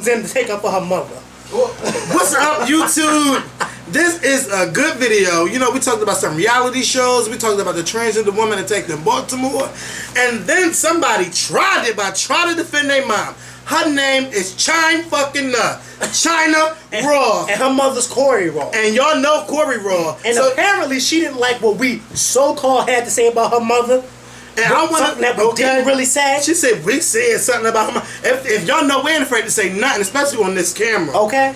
in to take up for her mother. What's up, YouTube? This is a good video. You know, we talked about some reality shows. We talked about the transgender woman attacked in Baltimore. And then somebody tried it by trying to defend their mom. Her name is China Raw. And her mother's Corey Raw. And y'all know Corey Raw. And so, apparently she didn't like what we so-called had to say about her mother. And I want something that we didn't really say. She said we said something about her mom. If y'all know, we ain't afraid to say nothing, especially on this camera. Okay.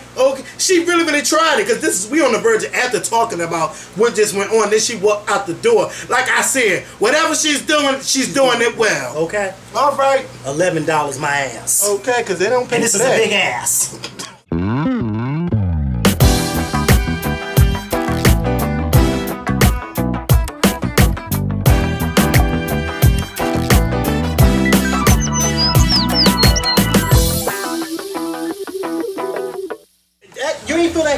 She really tried it, because we on the verge of after talking about what just went on. Then she walked out the door. Like I said, whatever she's doing it well. Okay. All right. $11 my ass. Okay, because they don't pay and this for is that. a big ass.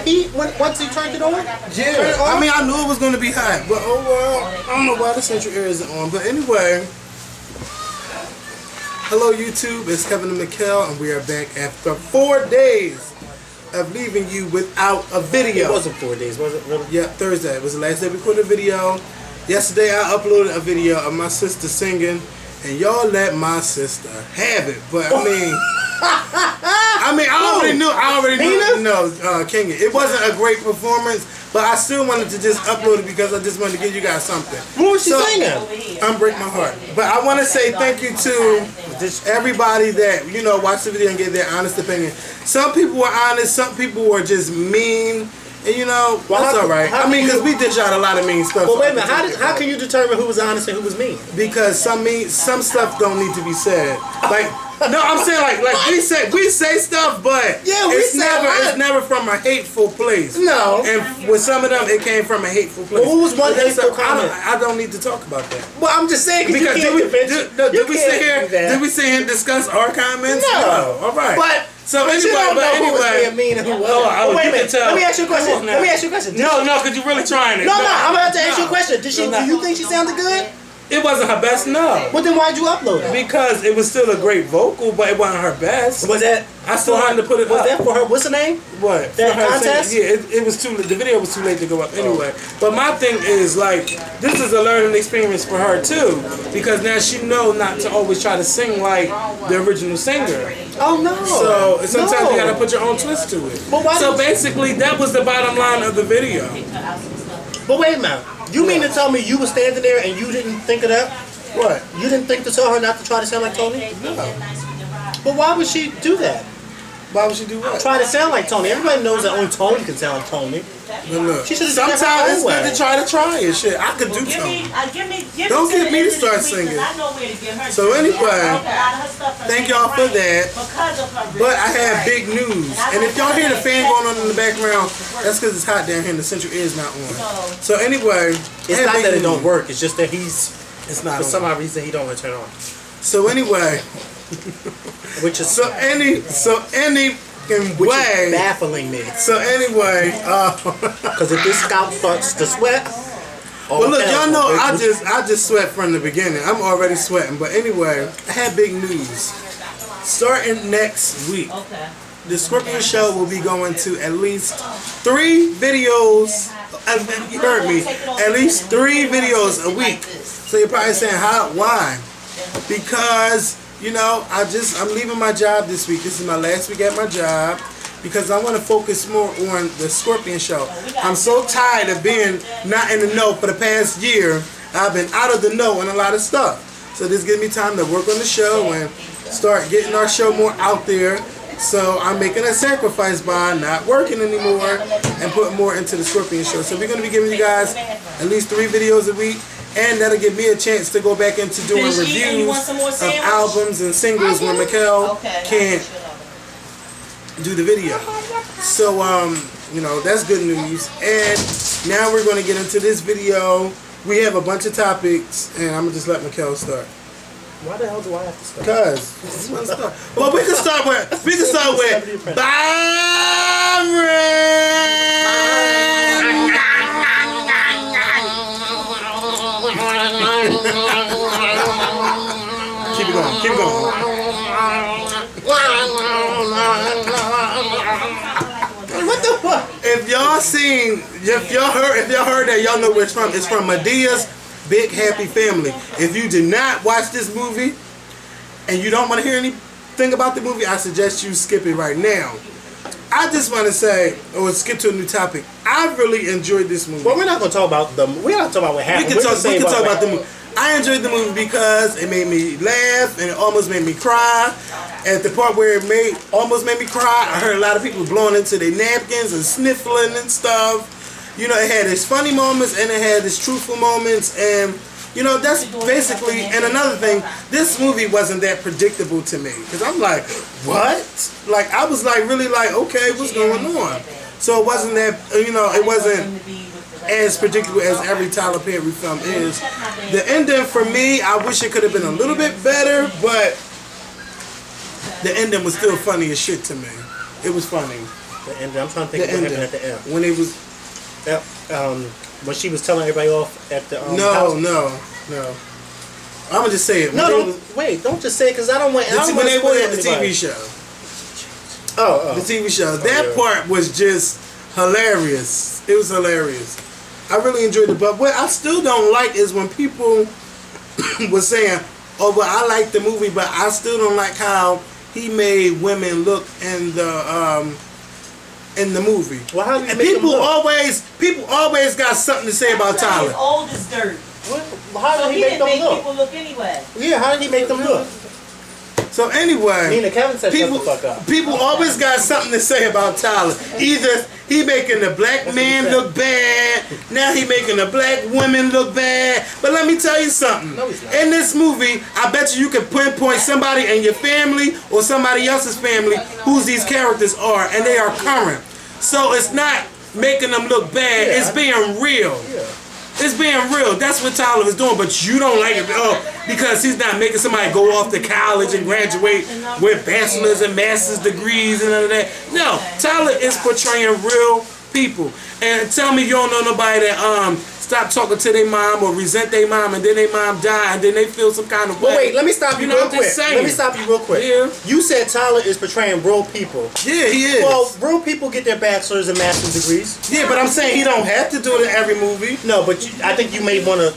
Heat once he turned it on? Yeah. I mean, I knew it was going to be hot, but oh well. I don't know why the central air isn't on. But anyway, hello YouTube, it's Kevin and Mikkel, and we are back after 4 days of leaving you without a video. It wasn't 4 days, was it really? Yeah, Thursday. It was the last day we recorded a video. Yesterday I uploaded a video of my sister singing, and y'all let my sister have it. But I already knew, King. It wasn't a great performance, but I still wanted to just upload it because I just wanted to give you guys something. What was she singing? Unbreak My Heart. But I want to say thank you to everybody that, watched the video and gave their honest opinion. Some people were honest, some people were just mean. And that's alright. I mean, because we dish out a lot of mean stuff. Well, wait a minute. How can you determine who was honest and who was mean? Because some stuff don't need to be said. No, I'm saying like we say stuff, but it's never from a hateful place. No. And with some of them, it came from a hateful place. Well, who was one hateful comment? I don't need to talk about that. Well, I'm just saying because did we sit here and discuss our comments? No. All right. But. So who was being mean and who wasn't. Wait a minute. Let me ask you a question. No, because you're really trying it. No, I'm about to ask you a question. Do you think she sounded good? It wasn't her best, no. Well, then why'd you upload it? Because it was still a great vocal, but it wasn't her best. Was that? I still wanted to put it up. Was that for her? What's her name? What? That contest? Yeah, it was too. The video was too late to go up anyway. But my thing is this is a learning experience for her too, because now she know not to always try to sing like the original singer. Oh no! So sometimes you gotta put your own twist to it. So basically, that was the bottom line of the video. But wait a minute. You mean to tell me you were standing there and you didn't think of that? What? You didn't think to tell her not to try to sound like Tony? No. But why would she do that? Why would she do what? Try to sound like Tony. Everybody knows that only Tony can sound like Tony. But look, she sometimes it's good to try it. Shit, I could do Tony. Don't get me to start singing. So anyway, thank y'all for that. But I have big news. And if y'all hear the fan going on in the background, that's because it's hot down here and the central air is not on. So anyway, it's not that it don't work. It's just that it's not. For some odd reason, he don't want to turn on. So anyway, which is which is baffling me. So anyway, because if this scalp starts to sweat. Well, look, y'all know I just sweat from the beginning. I'm already sweating. But anyway, I have big news. Starting next week, the Skorpion show will be going to at least 3 videos. You heard me. At least 3 videos a week. So you're probably saying, why? Because I'm leaving my job this week. This is my last week at my job because I want to focus more on the Skorpion show. I'm so tired of being not in the know for the past year. I've been out of the know on a lot of stuff. So this gives me time to work on the show and start getting our show more out there. So I'm making a sacrifice by not working anymore and putting more into the Skorpion show. So we're going to be giving you guys at least 3 videos a week. And that'll give me a chance to go back into doing reviews of albums and singles when Mikkel can't do the video. So, that's good news. And now we're going to get into this video. We have a bunch of topics, and I'm going to just let Mikkel start. Why the hell do I have to start? Because well, we can start with Byron. Keep going. What the fuck? If y'all heard that, y'all know where it's from. It's from Madea's Big Happy Family. If you did not watch this movie and you don't want to hear anything about the movie, I suggest you skip it right now. I just want to say, or skip to a new topic. I really enjoyed this movie. Well, we're not going to talk about we're not talking about what happened. We can talk about the movie. I enjoyed the movie because it made me laugh and it almost made me cry. At the part where it almost made me cry, I heard a lot of people blowing into their napkins and sniffling and stuff. You know, it had its funny moments and it had its truthful moments, and you know, that's basically. And another thing, this movie wasn't that predictable to me because I'm like, what? Like I was like really like, okay, what's going on? So it wasn't that, you know, it wasn't as predictable as every Tyler Perry film is. The ending for me, I wish it could have been a little bit better, but the ending was still funny as shit to me. It was funny. The ending. I'm trying to think of what happened at the end. When it was, when she was telling everybody off at the house. No. I'm gonna just say it. Wait, don't just say it because I don't want. When they were at the TV show. Oh. The TV show. That part was just hilarious. It was hilarious. I really enjoyed it. But what I still don't like is when people were saying, "Oh, well, I like the movie, but I still don't like how he made women look in the movie." Well, how did he and make people them look? people always got something to say about Tyler. He's old as dirt. How did he make didn't them make look? people look anyway. Yeah, how did he make them look? So anyway, Nina, Kevin said shut the fuck up. people always got something to say about Tyler. Either he making the black man look bad, now he making the black women look bad. But let me tell you something. No, he's not. In this movie, I bet you can pinpoint somebody in your family or somebody else's family whose these characters are, and they are current. So it's not making them look bad. Yeah, it's being real. Yeah. It's being real. That's what Tyler is doing, but you don't like it because he's not making somebody go off to college and graduate with bachelor's and master's degrees and all of that. No, Tyler is portraying real people. And tell me you don't know nobody that stop talking to their mom or resent their mom and then their mom die and then they feel some kind of way. Well, wait, let me stop you real quick. Let me stop you real quick. Yeah. You said Tyler is portraying real people. Yeah, he is. Well, real people get their bachelor's and master's degrees. Yeah, but I'm saying he don't have to do it in every movie. No, but I think you may want to.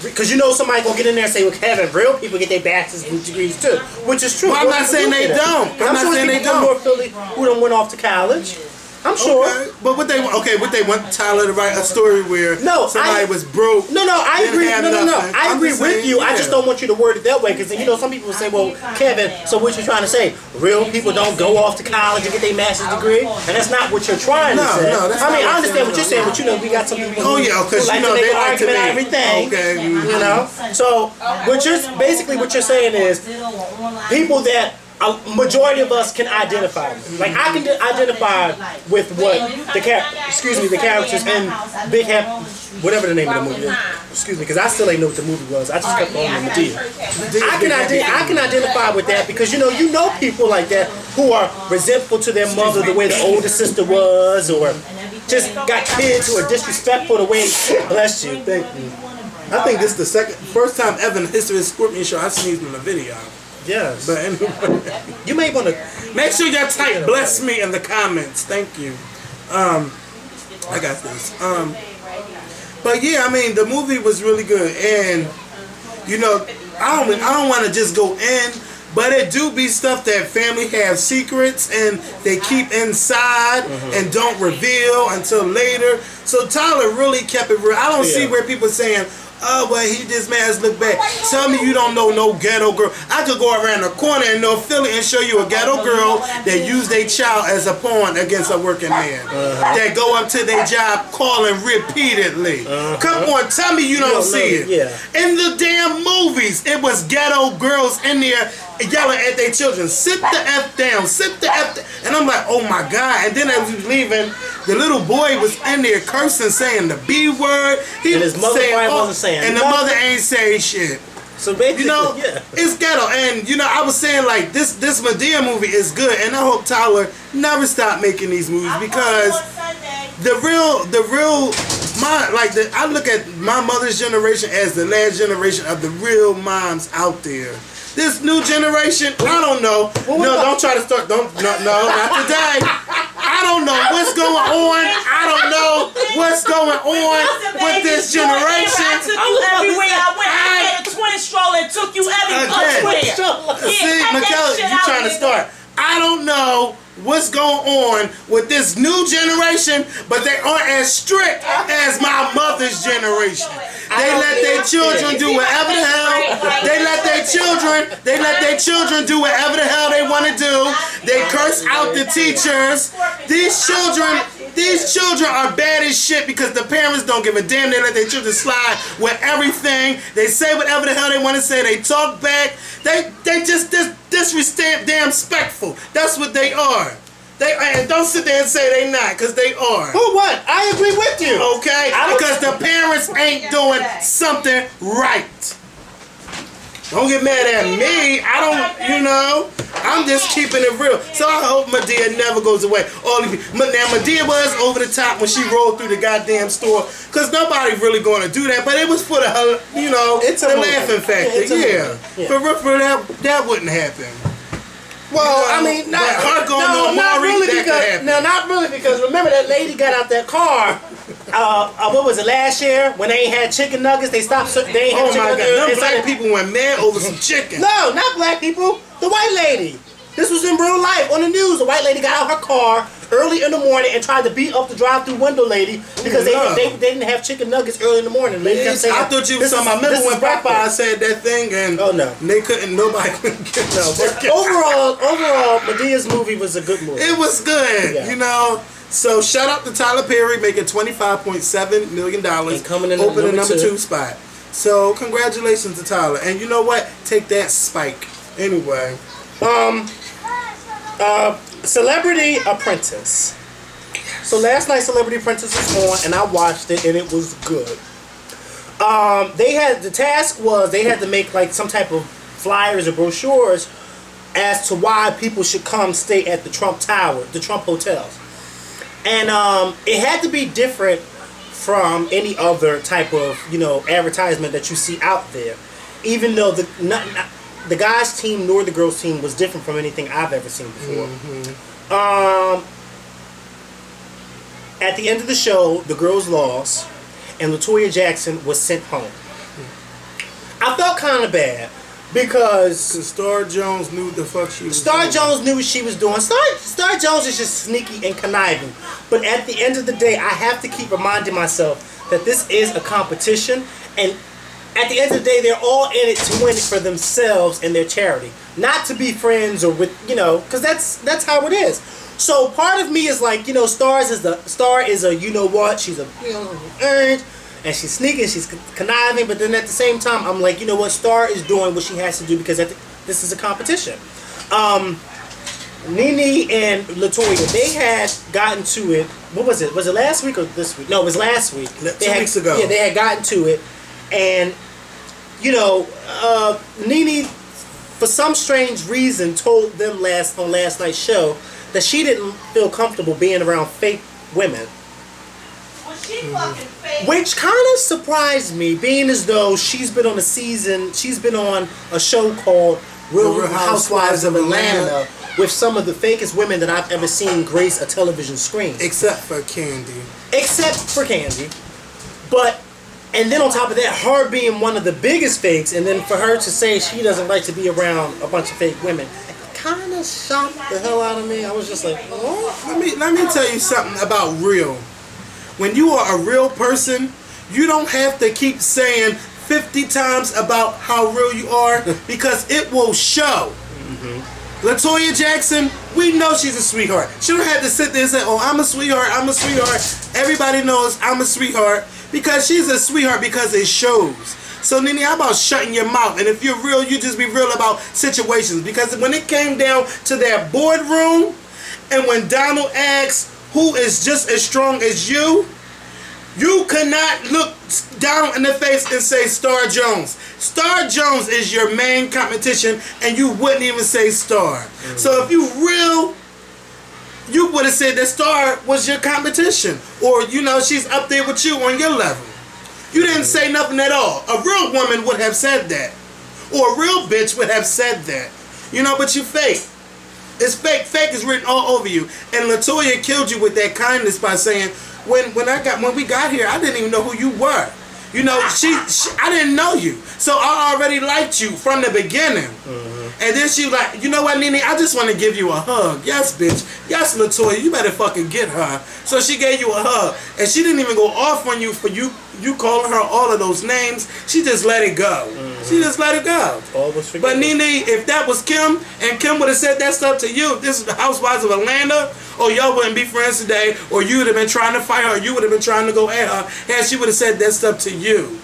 Because you know somebody gonna get in there and say, well, Kevin, real people get their bachelor's degrees too, which is true. Well, I'm not saying they don't. I'm not saying they don't. North Philly who done went off to college. I'm sure. Okay. But what they want Tyler to write a story where somebody was broke. No, I agree. No. I agree with you. I just don't want you to word it that way because you know some people will say, well, Kevin, so what you're trying to say? Real people don't go off to college and get their master's degree, and that's not what you're trying to say. No, that's I mean, not I understand what you're saying, but you know, we got some people who because like you know to make they an like to argument out of make everything. Okay. You know, so what you're saying is people that. A majority of us can identify with. Like I can identify with what the characters in Big Happy, whatever the name of the movie is. Excuse me, because I still ain't know what the movie was. I just kept calling it Madea. I can identify with that because you know people like that who are resentful to their mother the way the older sister was, or just got kids who are disrespectful the way. Bless you. Thank you. I think this is the first time ever in the history of the Skorpion show I've seen him in a video. Yes. But anyway, you may want to make sure y'all type "bless me" in the comments. Thank you. I got this. But yeah, I mean the movie was really good, and you know I don't want to just go in, but it do be stuff that family have secrets and they keep inside and don't reveal until later. So Tyler really kept it real. I don't see where people saying, oh, well, he just made us look bad. Tell me you don't know no ghetto girl. I could go around the corner in North Philly and show you a ghetto girl that used their child as a pawn against a working man. That go up to their job calling repeatedly. Come on, tell me you don't see it. Yeah. In the damn movies, it was ghetto girls in there yelling at their children, sit the F down, sit the F down. And I'm like, oh my God. And then as we was leaving, the little boy was in there cursing, saying the B word. And his mother wasn't saying and the mother ain't saying shit. So basically, you know, it's ghetto. And you know, I was saying like this Madea movie is good, and I hope Tyler never stop making these movies because I look at my mother's generation as the last generation of the real moms out there. this new generation, I don't know. Don't try to start. No, not today. I don't know what's going on. I don't know what's going on with this generation. I took you everywhere I went. I had a twin stroller and took you everywhere. See, Michaela, you trying to start. I don't know what's going on with this new generation, but they aren't as strict as my mother's generation. They let their children do whatever the hell. They let their children do whatever the hell they want to do. They curse out the teachers. These children are bad as shit because the parents don't give a damn. They let their children slide with everything. They say whatever the hell they want to say. They talk back. They just disrespectful. That's what they are. And don't sit there and say they not, because they are. Who what? I agree with you. Okay? Because the parents ain't doing something right. Don't get mad at me. I'm just keeping it real. So I hope Madea never goes away. Now Madea was over the top when she rolled through the goddamn store, because nobody really going to do that. But it was for the the laughing factor. Yeah. For that wouldn't happen. Well, not really because remember that lady got out that car. What was it, last year when they ain't had chicken nuggets? They stopped. They ain't had chicken nuggets. Them black people went mad over some chicken. No, not black people. The white lady. This was in real life on the news. The white lady got out her car early in the morning and tried to beat up the drive-through window lady because they didn't have chicken nuggets early in the morning. Lady kept saying, I thought you was talking about. Remember when Popeye said that thing and nobody couldn't get Overall, Medea's movie was a good movie. It was good, So shout out to Tyler Perry making $25.7 million and coming in opening number 2 spot. So congratulations to Tyler. And you know what? Take that, Spike. Anyway. Celebrity Apprentice. So last night Celebrity Apprentice was on and I watched it and it was good. The task was they had to make like some type of flyers or brochures as to why people should come stay at the Trump Tower, the Trump hotels. And it had to be different from any other type of, advertisement that you see out there. Even though the guys' team nor the girls' team was different from anything I've ever seen before. Mm-hmm. At the end of the show, the girls lost, and LaToya Jackson was sent home. I felt kind of bad because Star Jones knew what the fuck she was doing. Jones knew what she was doing. Star Jones is just sneaky and conniving. But at the end of the day, I have to keep reminding myself that this is a competition, and at the end of the day, they're all in it to win it for themselves and their charity, not to be friends or with because that's how it is. So part of me is like, Star is a she's a earned, and she's sneaking, she's conniving, but then at the same time, I'm like, Star is doing what she has to do because this is a competition. Nene and LaToya, they had gotten to it. What was it? Was it last week or this week? No, it was last week. 2 weeks ago. Yeah, they had gotten to it. And, Nene, for some strange reason, told them on last night's show that she didn't feel comfortable being around fake women. Was she fucking fake? Which kind of surprised me, being as though she's been on a show called Real Housewives of Atlanta with some of the fakest women that I've ever seen grace a television screen. Except for Candy. But... And then on top of that, her being one of the biggest fakes, and then for her to say she doesn't like to be around a bunch of fake women, kind of shocked the hell out of me. I was just like, what? Let me tell you something about real. When you are a real person, you don't have to keep saying 50 times about how real you are because it will show. Mm-hmm. LaToya Jackson, we know she's a sweetheart. She don't have to sit there and say, I'm a sweetheart. Everybody knows I'm a sweetheart. Because she's a sweetheart because it shows. So Nene, how about shutting your mouth? And if you're real, you just be real about situations. Because when it came down to that boardroom, and when Donald asked who is just as strong as you could not look Donald in the face and say Star Jones. Star Jones is your main competition, and you wouldn't even say Star. Mm-hmm. So if you real, you would have said that Star was your competition. Or, she's up there with you on your level. You didn't say nothing at all. A real woman would have said that. or a real bitch would have said that. You know, but you fake. It's fake. Fake is written all over you. And LaToya killed you with that kindness by saying, when we got here, I didn't even know who you were. You know, I didn't know you. So I already liked you from the beginning. And then she like, you know what, Nene? I just want to give you a hug. Yes, bitch. Yes, LaToya. You better fucking get her. So she gave you a hug. And she didn't even go off on you for you calling her all of those names. She just let it go. She just let it go. But Nene, if that was Kim, and Kim would have said that stuff to you, if this is the Housewives of Atlanta, or y'all wouldn't be friends today, or you would have been trying to fight her, or you would have been trying to go at her, and she would have said that stuff to you.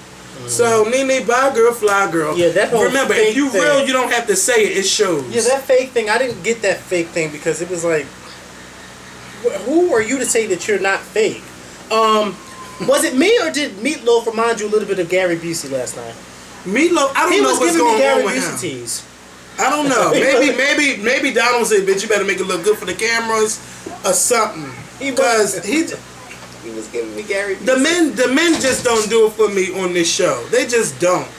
So, Nene, bye girl, fly girl. Yeah, that whole remember, if you real, you don't have to say it. It shows. Yeah, that fake thing, I didn't get that fake thing because it was like, who are you to say that you're not fake? Was it me or did Meatloaf remind you a little bit of Gary Busey last night? Meatloaf, I don't know what's going on with him. Tease. I don't know. Maybe Donald said, bitch, you better make it look good for the cameras or something. Because he was giving me Gary Busey. The men just don't do it for me on this show. They just don't.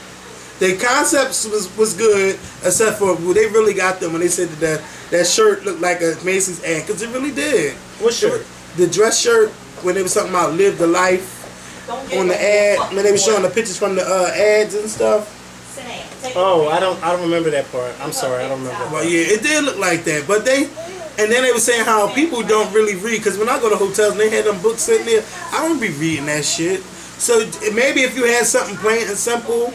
Their concepts was good, except for they really got them when they said that shirt looked like a Macy's ad, because it really did. What shirt? The dress shirt, when they was talking about live the life on the ad, when they were showing the pictures from the ads and stuff. Oh, I don't remember that part. I'm sorry, I don't remember. Well, yeah, it did look like that, but and then they were saying how people don't really read, because when I go to hotels and they had them books sitting there, I don't be reading that shit. So maybe if you had something plain and simple,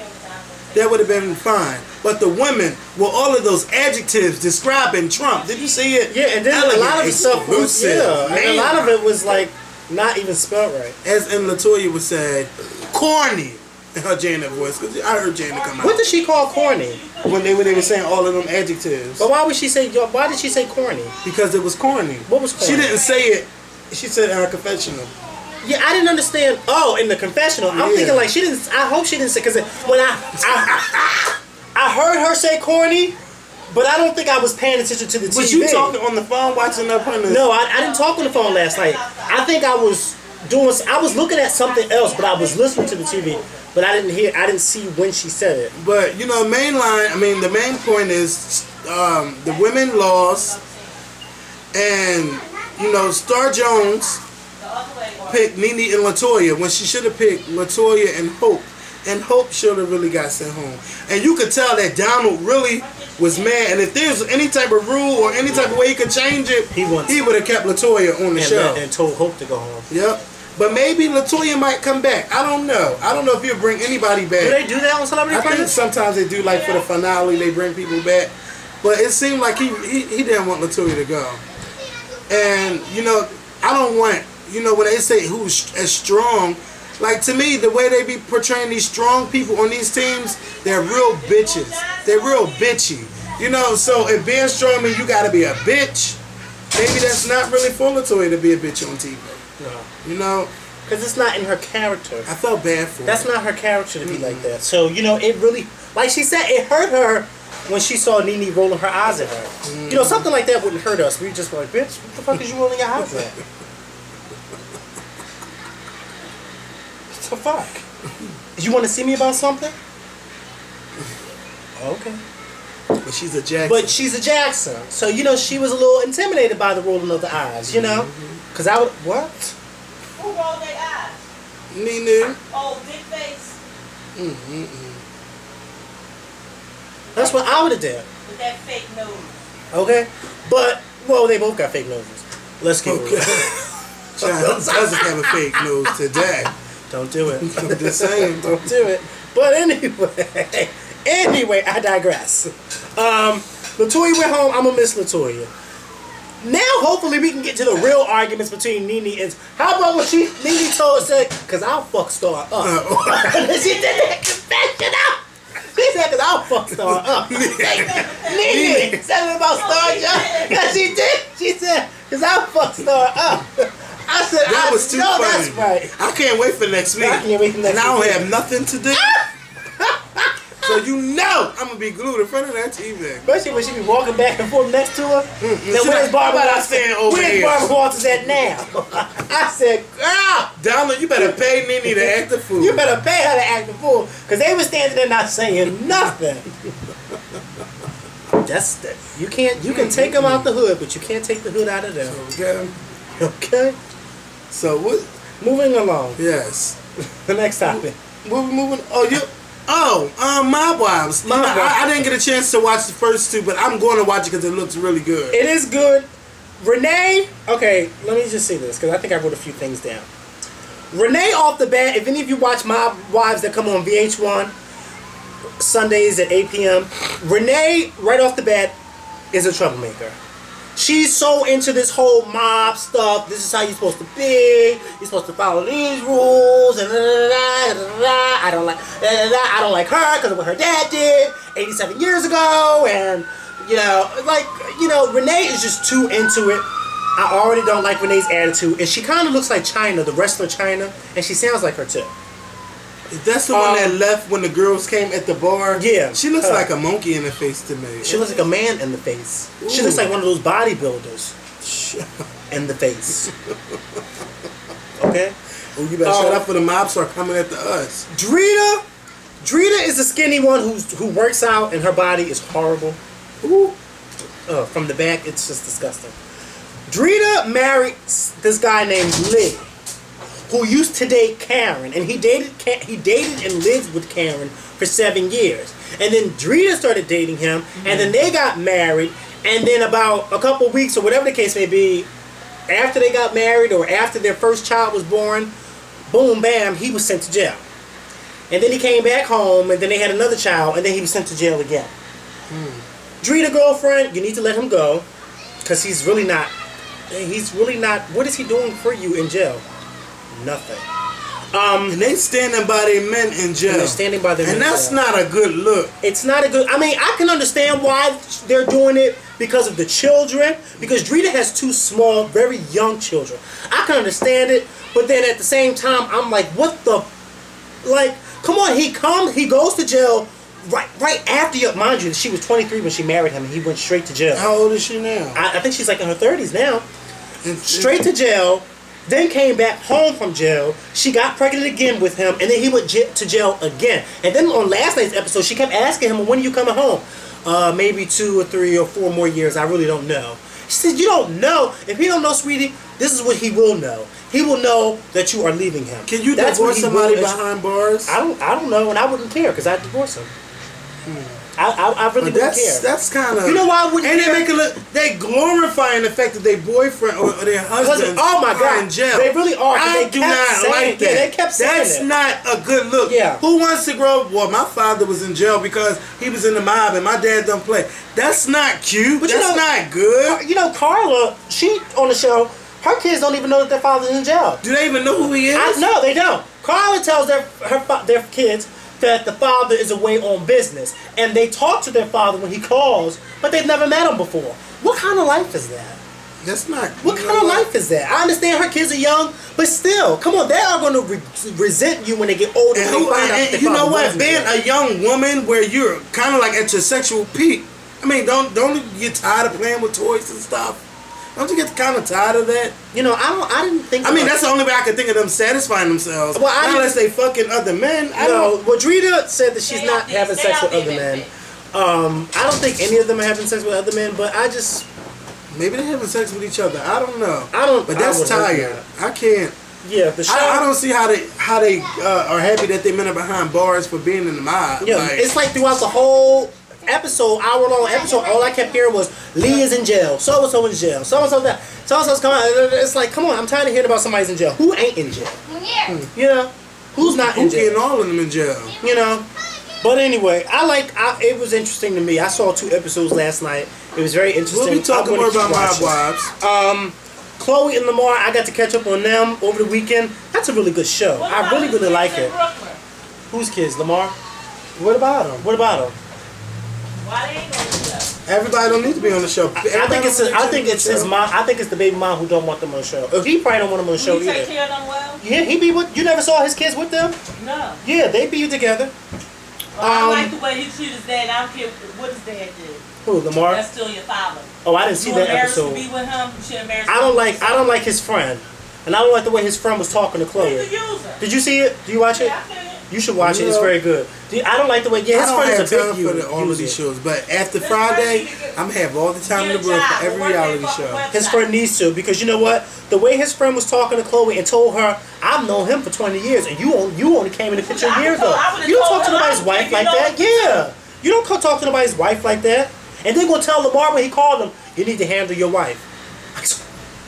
that would have been fine. But the women were all of those adjectives describing Trump. Did you see it? Yeah, and then a lot of the stuff was, and a lot of it was like not even spelled right. As in LaToya would say, corny. In her Janet voice, because I heard Janet come out. What did she call corny? When they were saying all of them adjectives. But why did she say corny? Because it was corny. What was corny? She didn't say it. She said it in her confessional. Yeah, I didn't understand. Oh, in the confessional. I'm thinking like she didn't. I hope she didn't say, because when I heard her say corny, but I don't think I was paying attention to the TV. Was you talking on the phone watching her on the? No, I didn't talk on the phone last night. I think I was looking at something else, but I was listening to the TV. But I didn't see when she said it. But, you know, the main point is the women lost. And, you know, Star Jones picked Nene and LaToya when she should have picked LaToya and Hope. And Hope should have really got sent home. And you could tell that Donald really was mad. And if there's any type of rule or any type of way he could change it, he would have kept LaToya on the show. And told Hope to go home. Yep. But maybe LaToya might come back. I don't know. I don't know if he'll bring anybody back. Do they do that on Celebrity Apprentice? I think sometimes they do, like for the finale, they bring people back. But it seemed like he didn't want LaToya to go. And, you know, I don't want, you know, when they say who's as strong, like to me, the way they be portraying these strong people on these teams, they're real bitches. They're real bitchy. You know, so if being strong means you gotta be a bitch, maybe that's not really for LaToya to be a bitch on TV. No. You know? Because it's not in her character. I felt bad for her. That's not her character to be like that. So, you know, it really, like she said, it hurt her when she saw Nene rolling her eyes at her. You know, something like that wouldn't hurt us. We just were like, bitch, what the fuck is you rolling your eyes at? What the fuck? You want to see me about something? Okay. But she's a Jackson. So, you know, she was a little intimidated by the rolling of the eyes, you know? Because I would, what? Who rolled their eyes? Nene. Oh, big face. That's what I would have done. With that fake nose. Okay? But, well, they both got fake noses. Let's get real. Child doesn't have a fake nose today. Don't do it. I'm just saying. Don't do it. But anyway, I digress. LaToya went home. I'm going to miss LaToya. Now, hopefully, we can get to the real arguments between Nene and... How about what Nene said, because I'll fuck Star up. She did that confessional. She said, because I'll fuck Star up. Nene said about Star Jones. Yes, she did. She said, because I'll fuck Star up. I said, that was too funny. That's right. I can't wait for next week. I can't wait for next week. And I don't have nothing to do. So you know I'm going to be glued in front of that TV. Especially when she be walking back and forth next to her. Now, where's Barbara Walters at now? I said, girl. Donald, you better pay Nene to act the fool. You better pay her to act the fool. Because they were standing there not saying nothing. That's that. You can take them out the hood, but you can't take the hood out of them. Okay. Okay. So what? Moving along. Yes. The next topic. We're moving. Mob Wives. I didn't get a chance to watch the first two, but I'm going to watch it because it looks really good. It is good. Renee. Okay, let me just say this because I think I wrote a few things down. Renee off the bat. If any of you watch Mob Wives that come on VH1 Sundays at 8 p.m., Renee right off the bat is a troublemaker. She's so into this whole mob stuff. This is how you're supposed to be. You're supposed to follow these rules. And I don't like her because of what her dad did 87 years ago. And Renee is just too into it. I already don't like Renee's attitude, and she kind of looks like China, the wrestler China, and she sounds like her too. That's the one that left when the girls came at the bar? Yeah. She looks like a monkey in the face to me. She looks like a man in the face. Ooh. She looks like one of those bodybuilders in the face. Okay? Oh, you better shut up for the mobs are coming after us. Drita is the skinny one who works out, and her body is horrible. Ooh. From the back, it's just disgusting. Drita married this guy named Lee, who used to date Karen, and he dated and lived with Karen for 7 years. And then Drita started dating him, and then they got married, and then about a couple weeks, or whatever the case may be, after they got married, or after their first child was born, boom, bam, he was sent to jail. And then he came back home, and then they had another child, and then he was sent to jail again. Drita girlfriend, you need to let him go, because he's really not, what is he doing for you in jail? Nothing. And they standing by their men in jail. And they're standing by their men in jail. And that's not a good look. It's not a good... I mean, I can understand why they're doing it because of the children. Because Drita has 2 small, very young children. I can understand it. But then at the same time, I'm like, what the... Like, come on. He goes to jail right after... Mind you, she was 23 when she married him. And he went straight to jail. How old is she now? I think she's like in her 30s now. Straight to jail. Then came back home from jail. She got pregnant again with him, and then he went to jail again. And then on last night's episode, she kept asking him, "When are you coming home?" Maybe 2 or 3 or 4 more years. I really don't know. She said, "You don't know. If he don't know, sweetie, this is what he will know. He will know that you are leaving him." Can you divorce somebody behind bars? I don't know, and I wouldn't care because I'd divorce him. I really wouldn't care. That's kind of... You know why I wouldn't care? And they glorifying the fact that their boyfriend or their husband are in jail. They really are. I do not like that. Yeah, they kept saying That's not a good look. Yeah. Who wants to grow up? Well, my father was in jail because he was in the mob and my dad don't play. That's not cute. But that's not good. You know, Carla, she on the show, her kids don't even know that their father's in jail. Do they even know who he is? No, they don't. Carla tells their kids that the father is away on business, and they talk to their father when he calls, but they've never met him before. What kind of life is that? That's not. What kind of life is that? I understand her kids are young, but still, come on, they are going to resent you when they get older. And you know what? Being a young woman where you're kind of like at your sexual peak. I mean, don't you get tired of playing with toys and stuff? Don't you get kind of tired of that? You know, I didn't think. I mean, that's the only way I can think of them satisfying themselves. Well, unless they fucking other men. Well, Drita said that she's not having sex with other men. I don't think any of them are having sex with other men, but I just maybe they're having sex with each other. I don't know. But that's tired. I can't. Yeah, the show. I don't see how they are happy that they men are behind bars for being in the mob. Yeah, it's like throughout the whole hour-long episode, all I kept hearing was Lee is in jail, so-and-so in jail, so-and-so that, so-and-so's coming out. It's like, come on, I'm tired of hearing about somebody's in jail. Who ain't in jail? You know? Who's not in jail? Who's getting all of them in jail? You know? But anyway, it was interesting to me. I saw 2 episodes last night. It was very interesting. We'll be talking more about Mob Wives. Chloe and Lamar, I got to catch up on them over the weekend. That's a really good show. I really like it. Whose kids? Lamar? What about them? Why they ain't gonna do that? Everybody don't need to be on the show. I think it's his mom. I think it's the baby mom who don't want them on the show. He probably don't want them on the show either. Take care of them well? Yeah, he be with. You never saw his kids with them? No. Yeah, they be together. Well, I like the way he treated his dad. I don't care what his dad did. Who, Lamar? That's still your father. Oh, I didn't see that episode. To be with him, you should embarrass I don't like his friend, and I don't like the way his friend was talking to Chloe. He's a user. Did you see it? Do you watch it? Yeah, I seen it. You should watch it. It's very good. I don't like the way. Yeah, his friend is a big for all of these shows, but after Friday, I'm gonna have all the time in the world for every reality show. His friend needs to, because you know what? The way his friend was talking to Chloe and told her, "I've known him for 20 years, and you only came in the picture a year ago." You don't talk to nobody's wife like that. Yeah, you don't talk to nobody's wife like that. And then gonna tell Lamar when he called him, "You need to handle your wife."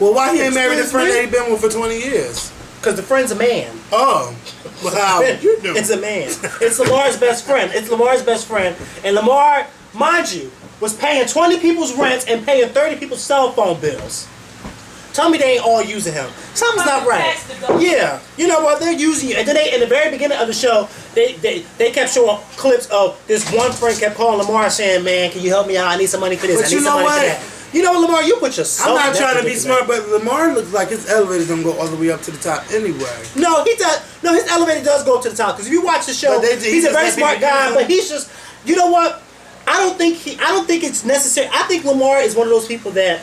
Well, why he ain't married a friend that he been with for 20 years? Because the friend's a man. Oh. Wow. It's a man. It's Lamar's best friend. It's Lamar's best friend. And Lamar, mind you, was paying 20 people's rents and paying 30 people's cell phone bills. Tell me they ain't all using him. Something's not right. Yeah. You know what? They're using you. And then in the very beginning of the show, they kept showing clips of this one friend kept calling Lamar saying, "Man, can you help me out? I need some money for this. But I need some money for that." You know, Lamar, you put yourself. I'm not trying to be smart, but Lamar looks like his elevator's gonna go all the way up to the top anyway. No, he does. No, his elevator does go to the top. Because if you watch the show, he's a very smart guy. But he's just, you know what? I don't think it's necessary. I think Lamar is one of those people that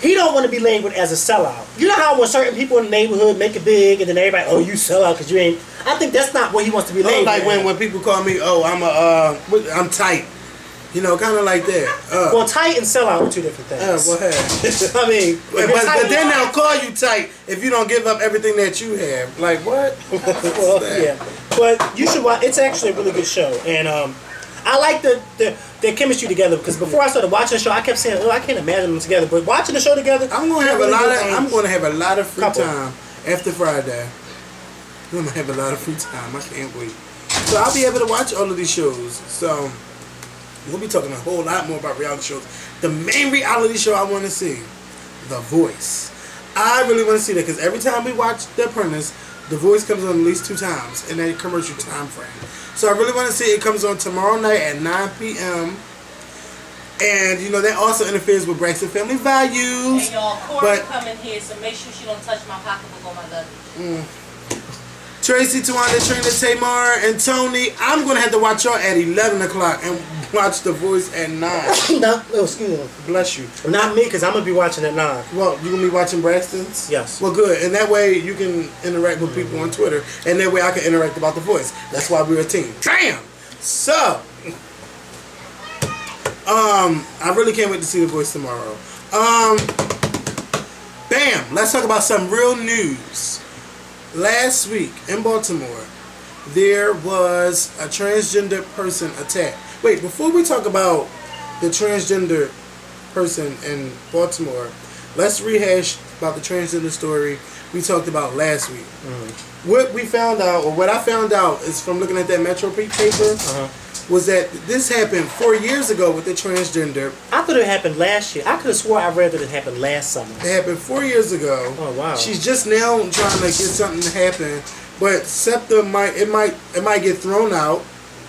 he don't want to be labeled as a sellout. You know how when certain people in the neighborhood make it big, and then everybody, "Oh, you sell out because you ain't." I think that's not what he wants to be labeled. Like when people call me, "Oh, I'm tight." You know, kind of like that. Well, tight and sellout are two different things. Well, hey. I mean, but then they'll call you tight if you don't give up everything that you have. Like what? Well, yeah. But you should watch. It's actually a really good show, and I like their chemistry together. Because before I started watching the show, I kept saying, "Oh, I can't imagine them together." But watching the show together, I'm gonna have a lot of free time after Friday. I'm gonna have a lot of free time. I can't wait. So I'll be able to watch all of these shows. So. We'll be talking a whole lot more about reality shows. The main reality show I want to see, The Voice. I really want to see that because every time we watch The Apprentice, The Voice comes on at least 2 times in that commercial time frame. So I really want to see it. Comes on tomorrow night at 9 p.m. And, you know, that also interferes with Braxton Family Values. And y'all, Corey coming here, so make sure she don't touch my pocketbook or my luggage. Tracy, Tawanda, Trina, Tamar, and Tony. I'm going to have to watch y'all at 11 o'clock and watch The Voice at 9. No, excuse me. Bless you. Not me, because I'm going to be watching at 9. Well, you going to be watching Braxton's? Yes. Well, good. And that way you can interact with people on Twitter. And that way I can interact about The Voice. That's why we're a team. Damn! So, I really can't wait to see The Voice tomorrow. Bam! Let's talk about some real news. Last week in Baltimore, there was a transgender person attacked. Wait, before we talk about the transgender person in Baltimore, let's rehash about the transgender story we talked about last week. What we found out, or what I found out, is from looking at that Metro paper, was that this happened 4 years ago with the transgender. I thought it happened last year. I could have swore I read that it happened last summer. It happened 4 years ago. Oh wow! She's just now trying to get something to happen, but SEPTA might get thrown out.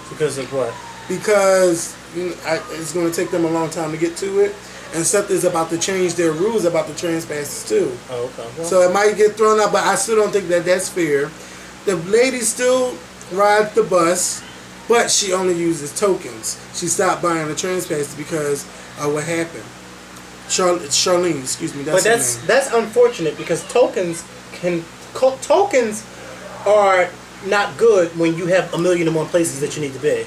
Because of what? Because it's going to take them a long time to get to it, and SEPTA is about to change their rules about the trans passes too. Oh, okay. Well, so it might get thrown out, but I still don't think that that's fair. The lady still rides the bus. But she only uses tokens. She stopped buying the trans passes because of what happened. Charlene, excuse me. But that's unfortunate because tokens are not good when you have 1,000,001 places that you need to be.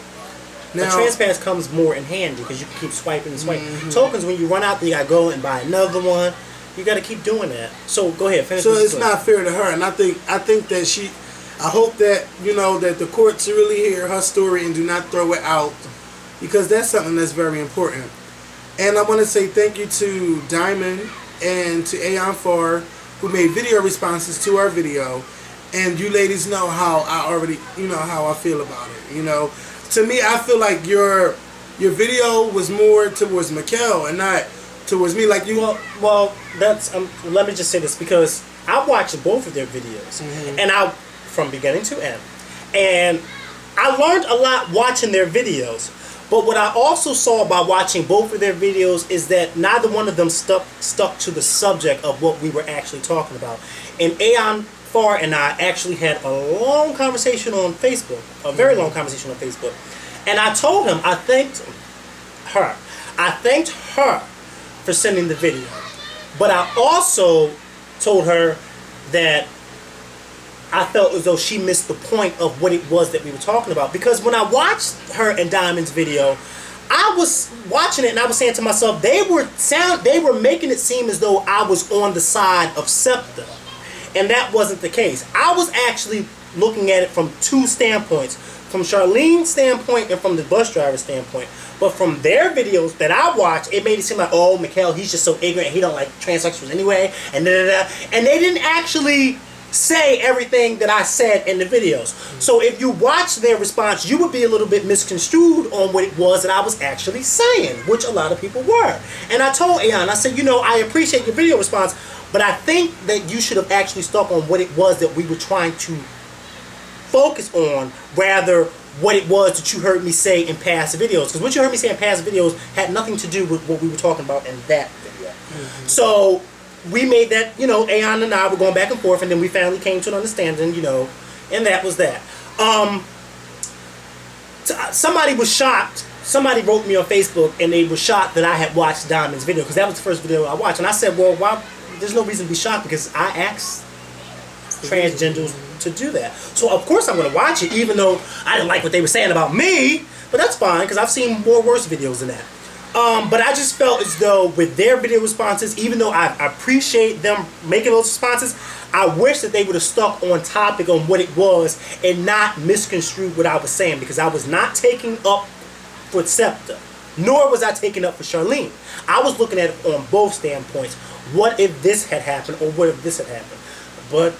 Now, a trans pass comes more in handy because you can keep swiping and swiping. Tokens, when you run out, you gotta go and buy another one. You gotta keep doing that. So go ahead, finish. So it's not fair to her, and I think that she. I hope that, you know, that the courts really hear her story and do not throw it out, because that's something that's very important. And I want to say thank you to Diamond and to Aeon Farr, who made video responses to our video. And you ladies know how how I feel about it. You know, to me, I feel like your video was more towards Mikkel and not towards me. Like you. Well, that's let me just say this, because I watched both of their videos, and from beginning to end, and I learned a lot watching their videos. But what I also saw by watching both of their videos is that neither one of them stuck to the subject of what we were actually talking about. And Aeon Farr and I actually had a long conversation on Facebook, a very long conversation on Facebook, and I told him I thanked her for sending the video, but I also told her that I felt as though she missed the point of what it was that we were talking about. Because when I watched her and Diamond's video, I was watching it and I was saying to myself, they were making it seem as though I was on the side of SEPTA. And that wasn't the case. I was actually looking at it from two standpoints. From Charlene's standpoint and from the bus driver's standpoint. But from their videos that I watched, it made it seem like, oh, Mikhail, he's just so ignorant. He don't like transsexuals anyway. And da-da-da. And they didn't actually say everything that I said in the videos. So if you watch their response, you would be a little bit misconstrued on what it was that I was actually saying, which a lot of people were. And I told Ayan, I said, you know, I appreciate your video response, but I think that you should have actually stuck on what it was that we were trying to focus on, rather what it was that you heard me say in past videos. Because what you heard me say in past videos had nothing to do with what we were talking about in that video. So we made that, you know, Ayan and I were going back and forth, and then we finally came to an understanding, you know, and that was that. Somebody was shocked. Somebody wrote me on Facebook, and they were shocked that I had watched Diamond's video, because that was the first video I watched. And I said, well, why? There's no reason to be shocked, because I asked transgenders to do that. So of course I'm going to watch it, even though I didn't like what they were saying about me. But that's fine, because I've seen more worse videos than that. But I just felt as though with their video responses, even though I appreciate them making those responses, I wish that they would have stuck on topic on what it was and not misconstrued what I was saying, because I was not taking up for SEPTA, nor was I taking up for Charlene. I was looking at it on both standpoints. What if this had happened, or what if this had happened? But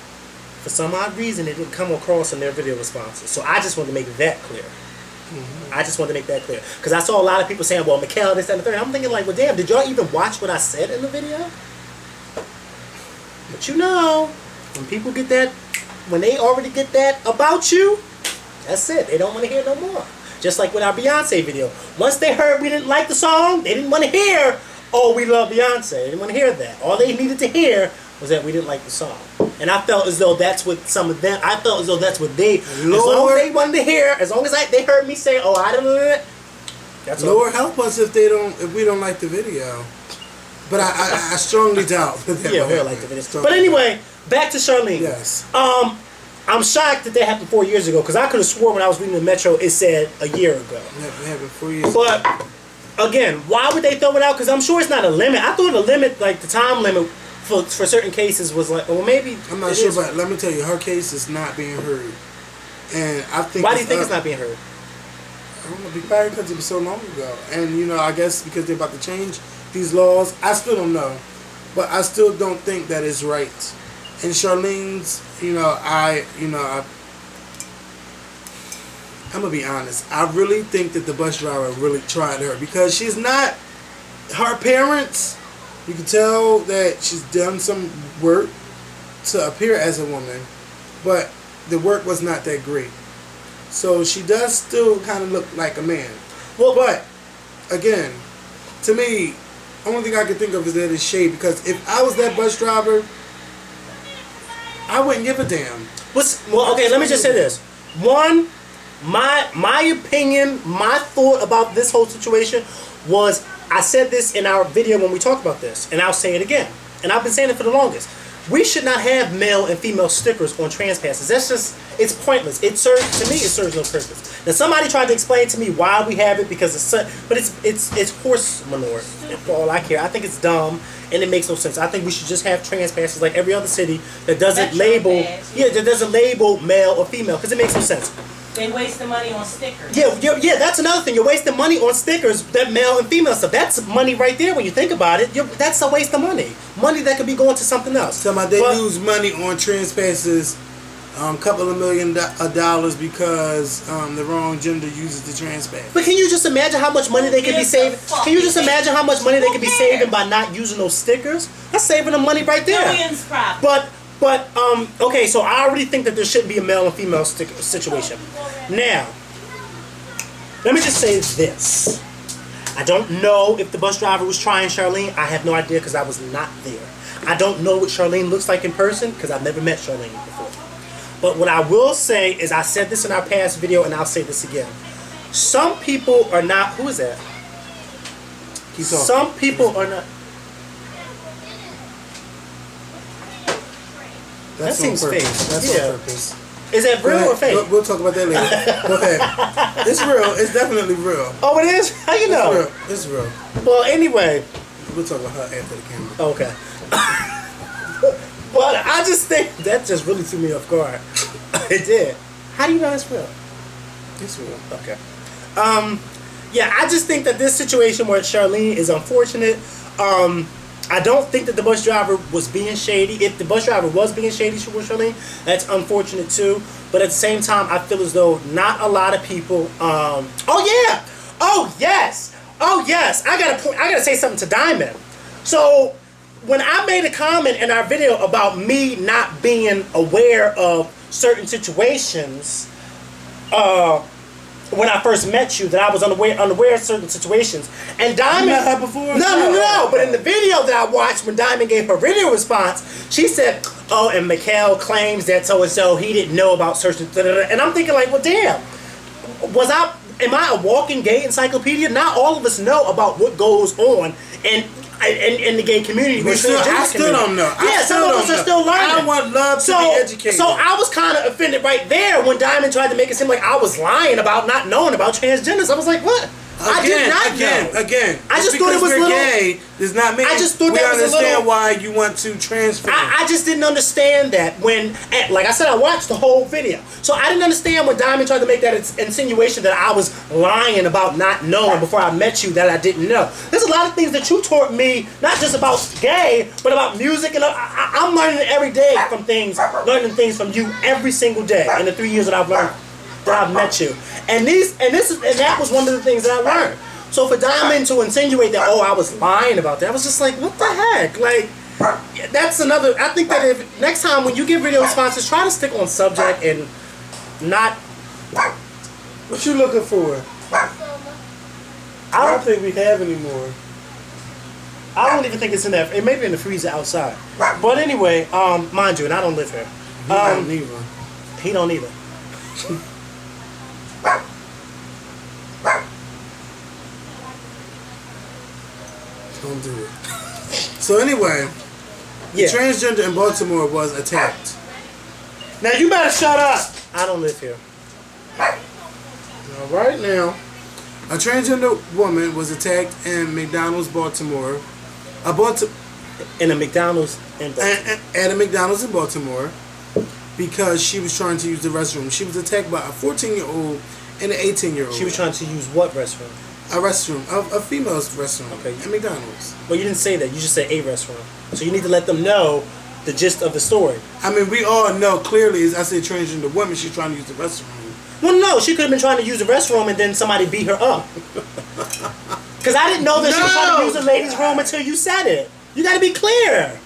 for some odd reason, it didn't come across in their video responses. So I just wanted to make that clear. I just wanted to make that clear. Because I saw a lot of people saying, well, Mikhail, this, that, and the third. I'm thinking like, well, damn, did y'all even watch what I said in the video? But you know, when people get that, when they already get that about you, that's it. They don't want to hear no more. Just like with our Beyonce video. Once they heard we didn't like the song, they didn't want to hear, oh, we love Beyonce. They didn't want to hear that. All they needed to hear was that we didn't like the song. And I felt as though that's what some of them, I felt as though that's what they, Lord, as long as they wanted to hear, as long as they heard me say, oh, I don't know that, that's all. Lord help us if we don't like the video. But I strongly doubt that yeah, we like the video. But anyway, back to Charlene. Yes. I'm shocked that that happened 4 years ago, because I could have sworn when I was reading the Metro it said a year ago. It happened 4 years ago. But again, why would they throw it out? Because I'm sure it's not a limit. I thought the limit, like the time limit for certain cases was like, well, maybe. I'm not sure, but let me tell you, her case is not being heard. And I think. Why do you think it's not being heard? I don't know, because it was so long ago. And, you know, I guess because they're about to change these laws. I still don't know. But I still don't think that is right. And Charlene's, I'm going to be honest. I really think that the bus driver really tried her, because she's not, her parents, you can tell that she's done some work to appear as a woman, but the work was not that great. So she does still kind of look like a man. Well, but again, to me, only thing I can think of is that it's shade, because if I was that bus driver, I wouldn't give a damn. Well, okay, let me just say this. One, my opinion, my thought about this whole situation was, I said this in our video when we talked about this, and I'll say it again. And I've been saying it for the longest. We should not have male and female stickers on trans passes. That's just, it's pointless. To me, it serves no purpose. Now, somebody tried to explain to me why we have it, because but it's horse manure, for all I care. I think it's dumb, and it makes no sense. I think we should just have trans passes like every other city that doesn't label, that doesn't label male or female, because it makes no sense. They waste the money on stickers. Yeah, that's another thing. You're wasting money on stickers, that male and female stuff. That's money right there when you think about it. That's a waste of money. Money that could be going to something else. Tell me, they lose money on trans passes, couple of $1 million because the wrong gender uses the trans pass. But can you just imagine how much money they could be saving? Can you just imagine how much money they could be saving by not using those stickers? That's saving them money right there. Millions profit. But okay, so I already think that there shouldn't be a male and female situation. Now, let me just say this. I don't know if the bus driver was trying Charlene. I have no idea, because I was not there. I don't know what Charlene looks like in person, because I've never met Charlene before. But what I will say is, I said this in our past video, and I'll say this again. Some people are not, who is that? Some people are not. That seems fake. That's on purpose. Is that real or fake? We'll talk about that later. Go ahead. It's real. It's definitely real. Oh, it is? How you know? It's real. Well, anyway. We'll talk about her after the camera. Okay. But I just think that just really threw me off guard. It did. How do you know it's real? It's real. Okay. Yeah, I just think that this situation where Charlene is unfortunate. I don't think that the bus driver was being shady. If the bus driver was being shady with Charlene, that's unfortunate too. But at the same time, I feel as though not a lot of people. Oh yeah. Oh yes. Oh yes. I gotta say something to Diamond. So when I made a comment in our video about me not being aware of certain situations, when I first met you, that I was unaware of certain situations, and Diamond. You met her before? No. But in the video that I watched, when Diamond gave her video response, she said, "Oh, and Mikhail claims that so and so he didn't know about certain." And I'm thinking like, well, damn, am I a walking gay encyclopedia? Not all of us know about what goes on in the gay community. I still don't know. Yeah, some of us are still learning. I want love to be educated. So I was kind of offended right there when Diamond tried to make it seem like I was lying about not knowing about transgenders. I was like, what? I did not know. Again. I just thought it was we're little gay does not mean I just thought we that was understand why you want to transfer. I just didn't understand that when, like I said, I watched the whole video. So I didn't understand when Diamond tried to make that insinuation that I was lying about not knowing before I met you that I didn't know. There's a lot of things that you taught me, not just about gay, but about music. And I'm learning every day from things, learning things from you every single day in the 3 years that I've learned, that I've met you. And that was one of the things that I learned. So for Diamond to insinuate that, oh, I was lying about that, I was just like, what the heck? Like, that's another. I think that if next time when you give video responses, try to stick on subject and not. What you looking for? I don't think we have any more. I don't even think it's in there. It may be in the freezer outside. But anyway, mind you, and I don't live here. He don't either. He don't either. Don't do it. So anyway, the transgender in Baltimore was attacked. Now you better shut up. I don't live here. Now, right now, a transgender woman was attacked in McDonald's, Baltimore. In a McDonald's in Baltimore. At a McDonald's in Baltimore, because she was trying to use the restroom. She was attacked by a 14-year-old and an 18-year-old. She was trying to use what restroom? A restroom, a female's restroom. Okay. At McDonald's. Well, you didn't say that. You just said a restroom. So you need to let them know the gist of the story. I mean, we all know clearly, as I said, transgender woman, she's trying to use the restroom. Well, no, she could have been trying to use the restroom and then somebody beat her up. Because I didn't know that she was trying to use the ladies' room until you said it. You got to be clear.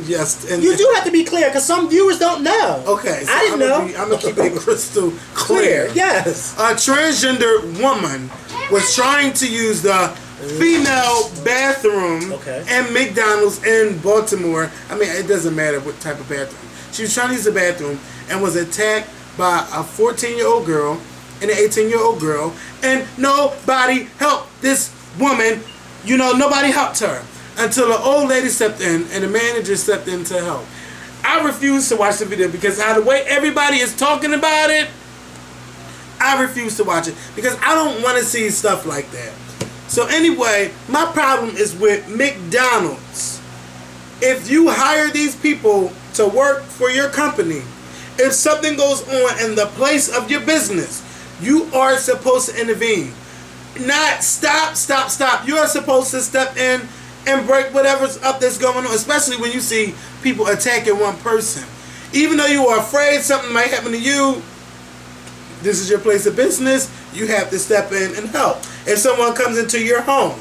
Yes. And you do have to be clear because some viewers don't know. Okay. So I didn't know. I'm going to keep it crystal clear. Yes. A transgender woman was trying to use the female bathroom in McDonald's in Baltimore. I mean, it doesn't matter what type of bathroom. She was trying to use the bathroom and was attacked by a 14-year-old girl and an 18-year-old girl, and nobody helped this woman. You know, nobody helped her until an old lady stepped in and the manager stepped in to help. I refuse to watch the video because how the way everybody is talking about it, I refuse to watch it because I don't want to see stuff like that. So anyway, my problem is with McDonald's. If you hire these people to work for your company, if something goes on in the place of your business, you are supposed to intervene. Not stop. You are supposed to step in and break whatever's up that's going on, especially when you see people attacking one person. Even though you are afraid something might happen to you, this is your place of business, you have to step in and help. If someone comes into your home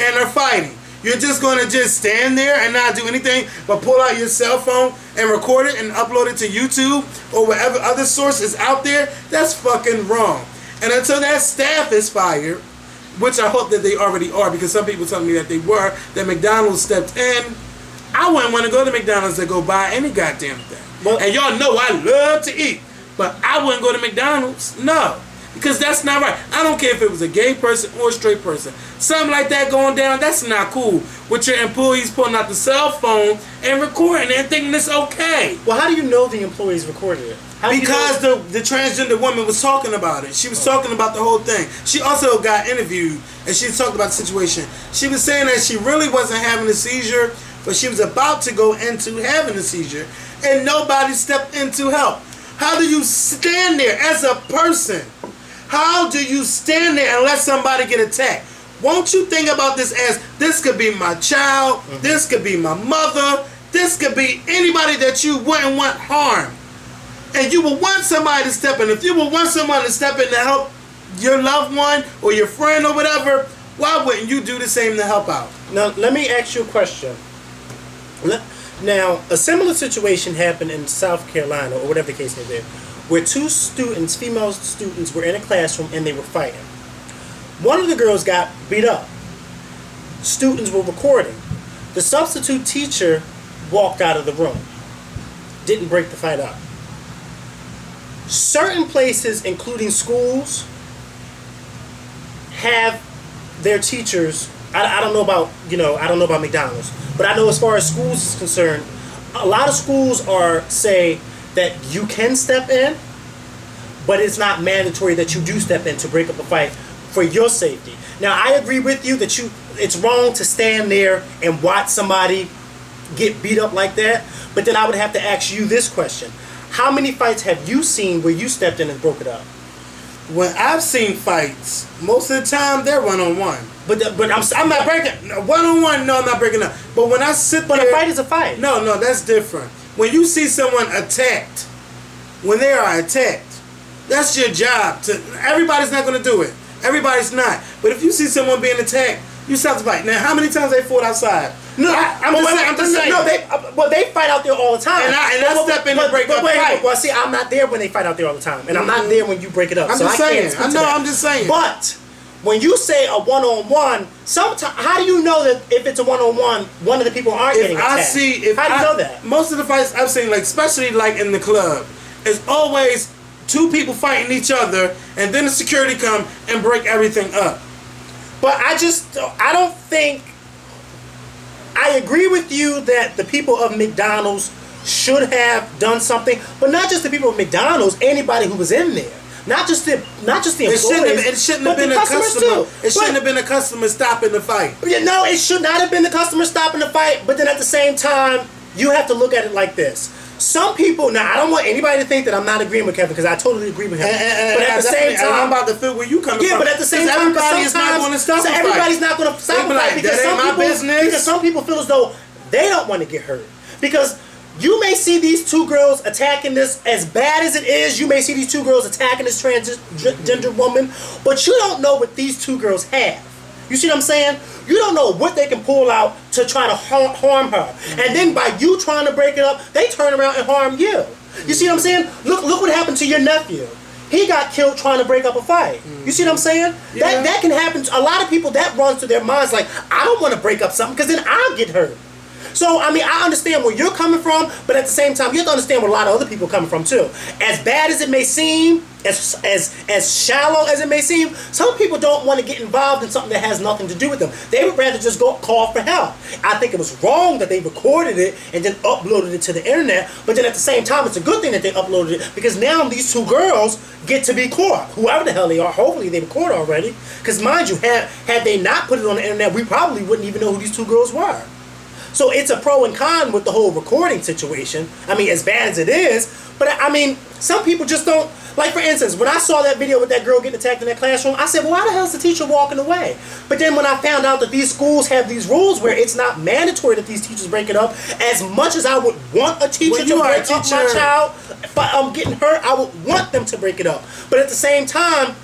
and are fighting, you're just going to just stand there and not do anything but pull out your cell phone and record it and upload it to YouTube or whatever other source is out there? That's fucking wrong. And until that staff is fired, which I hope that they already are, because some people tell me that they were, that McDonald's stepped in, I wouldn't want to go to McDonald's to go buy any goddamn thing. Well, and y'all know I love to eat, but I wouldn't go to McDonald's. No. Because that's not right. I don't care if it was a gay person or a straight person. Something like that going down, that's not cool. With your employees pulling out the cell phone and recording and thinking it's okay. Well, how do you know the employees recorded it? Because the transgender woman was talking about it. She was talking about the whole thing. She also got interviewed and she talked about the situation. She was saying that she really wasn't having a seizure, but she was about to go into having a seizure and nobody stepped in to help. How do you stand there as a person? How do you stand there and let somebody get attacked? Won't you think about this as, this could be my child, this could be my mother, this could be anybody that you wouldn't want harm. And you would want somebody to step in. If you would want someone to step in to help your loved one or your friend or whatever, why wouldn't you do the same to help out? Now, let me ask you a question. Now, a similar situation happened in South Carolina, or whatever the case may be, where two students, female students, were in a classroom and they were fighting. One of the girls got beat up. Students were recording. The substitute teacher walked out of the room. Didn't break the fight up. Certain places, including schools, have their teachers. I don't know about, I don't know about McDonald's, but I know as far as schools is concerned, a lot of schools say that you can step in, but it's not mandatory that you do step in to break up a fight for your safety. Now, I agree with you that it's wrong to stand there and watch somebody get beat up like that, but then I would have to ask you this question. How many fights have you seen where you stepped in and broke it up? When I've seen fights, most of the time they're one-on-one. But I'm not breaking. One-on-one, no, I'm not breaking up. But when I sit there... But a fight is a fight. No, that's different. When you see someone attacked, when they are attacked, that's your job. Everybody's not going to do it. Everybody's not. But if you see someone being attacked, you stop to fight. Now, how many times they fought outside? No, I'm just saying. No, they fight out there all the time. And I step in and break up a fight. Well, see, I'm not there when they fight out there all the time, and I'm not there when you break it up. I'm just saying. I'm just saying. But when you say a one-on-one, sometimes how do you know that if it's a one-on-one, one of the people aren't getting attacked? How do you know that? Most of the fights I've seen, like especially like in the club, it's always two people fighting each other, and then the security come and break everything up. But I don't think. I agree with you that the people of McDonald's should have done something, but not just the people of McDonald's, anybody who was in there. Not just the employees. It shouldn't have been a customer. It shouldn't have been a customer stopping the fight. No, it should not have been the customer stopping the fight, but then at the same time, you have to look at it like this. Some people, now I don't want anybody to think that I'm not agreeing with Kevin, because I totally agree with him. But at the same time, I'm about to feel where you coming from. Yeah, but at the same time, everybody's not going to stop the fight. Everybody's not going to stop the fight because some people feel as though they don't want to get hurt. Because you may see these two girls attacking this, as bad as it is, you may see these two girls attacking this transgender woman, but you don't know what these two girls have. You see what I'm saying? You don't know what they can pull out to try to harm her. And then by you trying to break it up, they turn around and harm you. You see what I'm saying? Look what happened to your nephew. He got killed trying to break up a fight. You see what I'm saying? Yeah. That can happen to a lot of people. That runs through their minds like, I don't want to break up something because then I'll get hurt. So, I mean, I understand where you're coming from, but at the same time, you have to understand where a lot of other people are coming from, too. As bad as it may seem, as shallow as it may seem, some people don't want to get involved in something that has nothing to do with them. They would rather just go call for help. I think it was wrong that they recorded it and then uploaded it to the internet, but then at the same time, it's a good thing that they uploaded it, because now these two girls get to be caught. Whoever the hell they are, hopefully they were caught already, because mind you, had they not put it on the internet, we probably wouldn't even know who these two girls were. So it's a pro and con with the whole recording situation. I mean, as bad as it is, but I mean, some people just don't, like for instance, when I saw that video with that girl getting attacked in that classroom, I said, well, why the hell is the teacher walking away? But then when I found out that these schools have these rules where it's not mandatory that these teachers break it up, as much as I would want a teacher to break up my child, if I'm getting hurt, I would want them to break it up. But at the same time,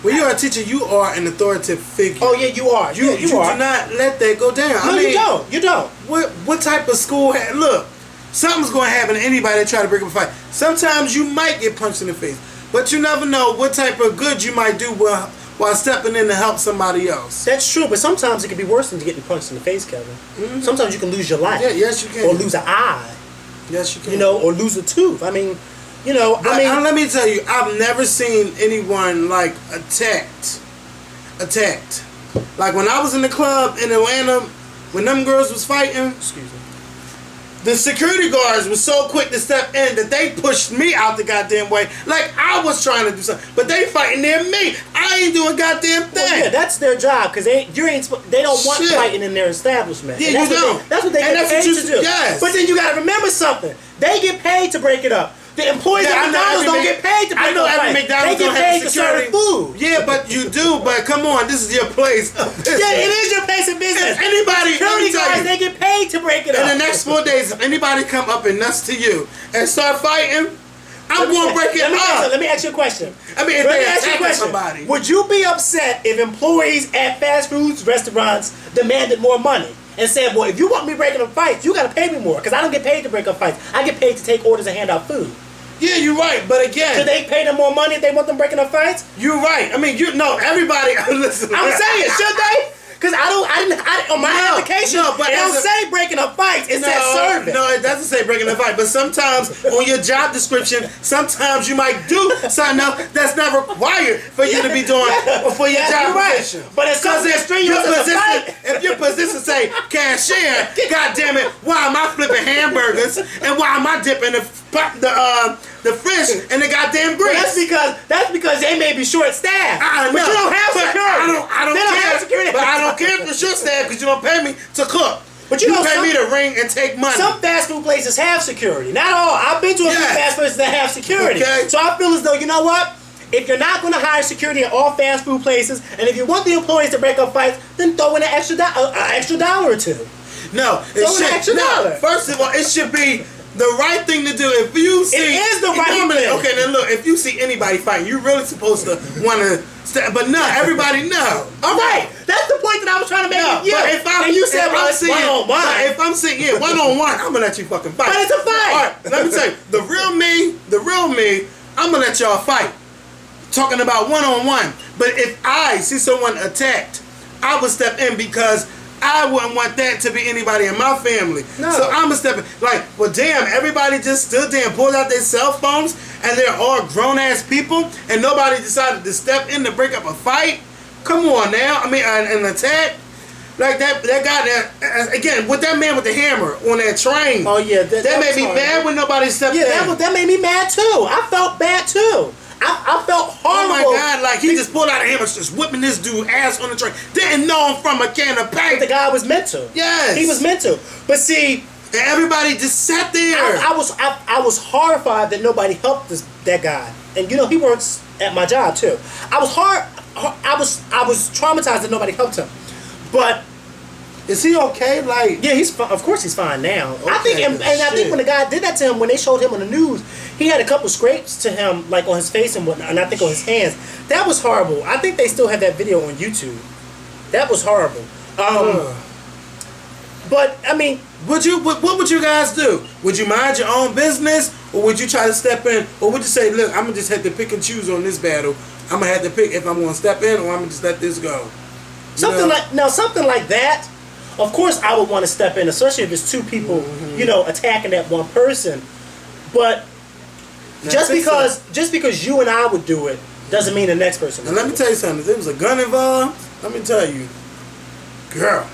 when you're a teacher, you are an authoritative figure. Oh yeah, you are. You do not let that go down. No, I mean, you don't. What type of school? Look, something's going to happen to anybody that try to break up a fight. Sometimes you might get punched in the face, but you never know what type of good you might do while stepping in to help somebody else. That's true, but sometimes it can be worse than getting punched in the face, Kevin. Mm-hmm. Sometimes you can lose your life. Yeah, yes, you can. Or lose an eye. Yes, you can. You know, or lose a tooth. I mean, You know, but let me tell you, I've never seen anyone like attacked. Like when I was in the club in Atlanta, when them girls was fighting, the security guards were so quick to step in that they pushed me out the goddamn way. Like I was trying to do something, but they fighting near me. I ain't doing a goddamn thing. Well, yeah, that's their job because they don't want fighting in their establishment. Yeah, you don't. That's what they get paid to do. Yes. But then you got to remember something. They get paid to break it up. The employees at McDonald's don't get paid to break it up. I know every McDonald's they don't get have paid to serve food. Yeah, but you do. But come on, this is your place of business. Yeah, it is your place of business. If anybody, security guys, they get paid to break it up. In the next 4 days, if anybody come up and nuts to you and start fighting, I'm going to break it up. Let me ask you a question. I mean, if they attack somebody. Would you be upset if employees at fast food restaurants demanded more money? And said, well, if you want me breaking up fights, you got to pay me more. Because I don't get paid to break up fights. I get paid to take orders and hand out food. Yeah, you're right, but again... Should they pay them more money if they want them breaking up fights? You're right. I mean, everybody... Listen. I'm saying, should they? Because I didn't on my application, it don't say breaking up fights. It says serving. No, it doesn't say breaking up fight. But sometimes on your job description, sometimes you might do something else that's not required for you to be doing for your job position. But it's something strenuous as a fight. If your position say cashier, goddamn it, why am I flipping hamburgers and why am I dipping the fish and the goddamn grease? That's because they may be short staffed. But you don't have security. I don't care. But I don't care if you're short staffed because you don't pay me to cook. But you pay me to ring and take money. Some fast food places have security. Not all. I've been to a few fast food places that have security. Okay. So I feel as though, you know what? If you're not going to hire security at all fast food places, and if you want the employees to break up fights, then throw in an extra dollar or two. No, first of all, it should be the right thing to do. If you see, it is the right thing. Okay, then look. If you see anybody fighting, you're really supposed to want to. But no, everybody no. All right, that's the point that I was trying to make. No, but if I'm seeing one-on-one, I'm gonna let you fucking fight. But it's a fight. All right, let me tell you, the real me, I'm gonna let y'all fight. Talking about one-on-one. But if I see someone attacked, I would step in because I wouldn't want that to be anybody in my family. No. So I'm going to step in. Like, well, damn, everybody just stood there and pulled out their cell phones and they're all grown-ass people and nobody decided to step in to break up a fight? Come on now. I mean, an attack? Like that guy there, again, with that man with the hammer on that train. Oh, yeah. That made me mad when nobody stepped in. Yeah, that made me mad, too. I felt bad, too. I felt horrible. Oh my God, like he just pulled out a hammer, just whipping this dude ass on the train. Didn't know him from a can of paint. But the guy was meant to. Yes. He was meant to. But see, and everybody just sat there. I was horrified that nobody helped that guy. And you know, he works at my job too. I was traumatized that nobody helped him. But is he okay? Like, yeah, of course he's fine now. Okay, I think, and I think when the guy did that to him, when they showed him on the news, he had a couple scrapes to him, like on his face and whatnot, and I think on his hands. That was horrible. I think they still have that video on YouTube. That was horrible. But I mean, what would you guys do? Would you mind your own business, or would you try to step in, or would you say, look, I'm gonna just have to pick and choose on this battle. I'm gonna have to pick if I'm gonna step in or I'm gonna just let this go. Something like that. Of course, I would want to step in, especially if it's two people, you know, attacking that one person. But just because you and I would do it doesn't mean the next person would. And let me tell you something. If there was a gun involved, let me tell you, girl,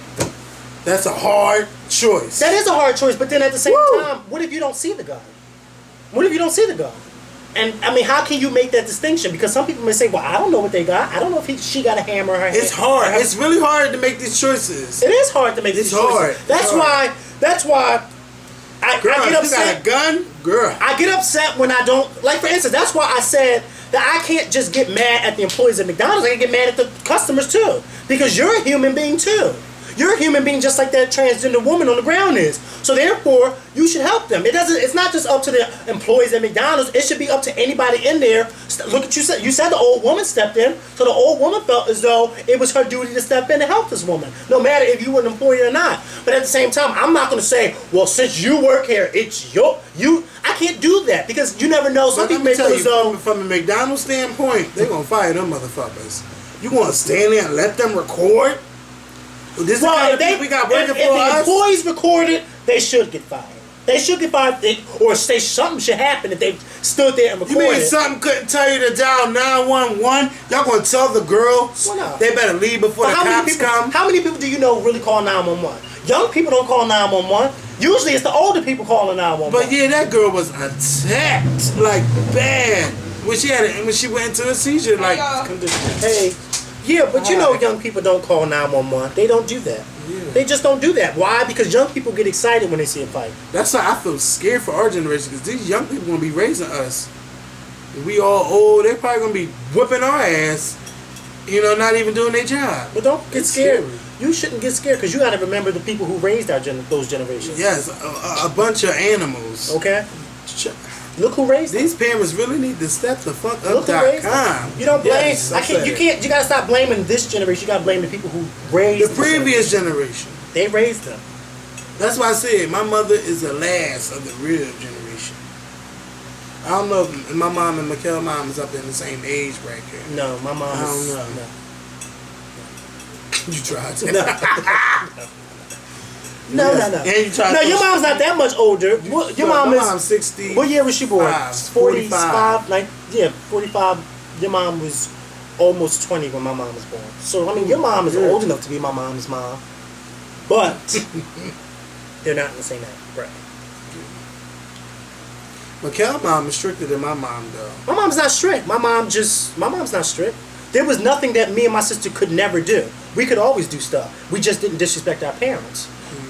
that's a hard choice. That is a hard choice. But then at the same time, what if you don't see the gun? What if you don't see the gun? And I mean, how can you make that distinction? Because some people may say, "Well, I don't know what they got. I don't know if she got a hammer in her hand." It's hard. It's really hard to make these choices. It is hard to make these choices. That's why. I get upset. You got a gun, girl. I get upset when I don't. Like for instance, that's why I said that I can't just get mad at the employees at McDonald's. I can get mad at the customers too, because you're a human being too. You're a human being just like that transgender woman on the ground is. So therefore, you should help them. It's not just up to the employees at McDonald's. It should be up to anybody in there. Look at you said. You said the old woman stepped in. So the old woman felt as though it was her duty to step in and help this woman, no matter if you were an employee or not. But at the same time, I'm not going to say, well, since you work here, it's you. I can't do that because you never know. Some people may feel as though from a McDonald's standpoint, they're going to fire them motherfuckers. You want to stand there and let them record? This well, if the employees record it, they should get fired. They should get fired, or say something should happen if they stood there and recorded. You mean something couldn't tell you to dial 911? Y'all gonna tell the girls they better leave before the cops come? How many people do you know really call 911? Young people don't call 911. Usually it's the older people calling 911. But yeah, that girl was attacked like bad when she went into a seizure like condition. Hey, yeah, but you know young people don't call 911. They don't do that. Yeah. They just don't do that. Why? Because young people get excited when they see a fight. That's why I feel scared for our generation, because these young people gonna be raising us. We all old. They're probably gonna be whipping our ass. You know, not even doing their job. But don't get scared. You shouldn't get scared, because you got to remember the people who raised those generations. Yes, a bunch of animals. Okay. Look who raised these parents really need to step the fuck up.com. You don't blame. Yes, you gotta stop blaming this generation. You gotta blame the people who raised the previous generation. They raised them. That's why I said my mother is the last of the real generation. I don't know if my mom and Mikkel's mom is up in the same age bracket. No, my mom. I don't know. No. You tried to. No. No, your mom's not that much older. Your mom is. My mom's 60. What year was she born? 45. Like, yeah, 45. Your mom was almost 20 when my mom was born. So, I mean, your mom is old enough to be my mom's mom. But they're not in the same age. Right. Mikkel's mom is stricter than my mom, though. My mom's not strict. My mom's not strict. There was nothing that me and my sister could never do. We could always do stuff. We just didn't disrespect our parents.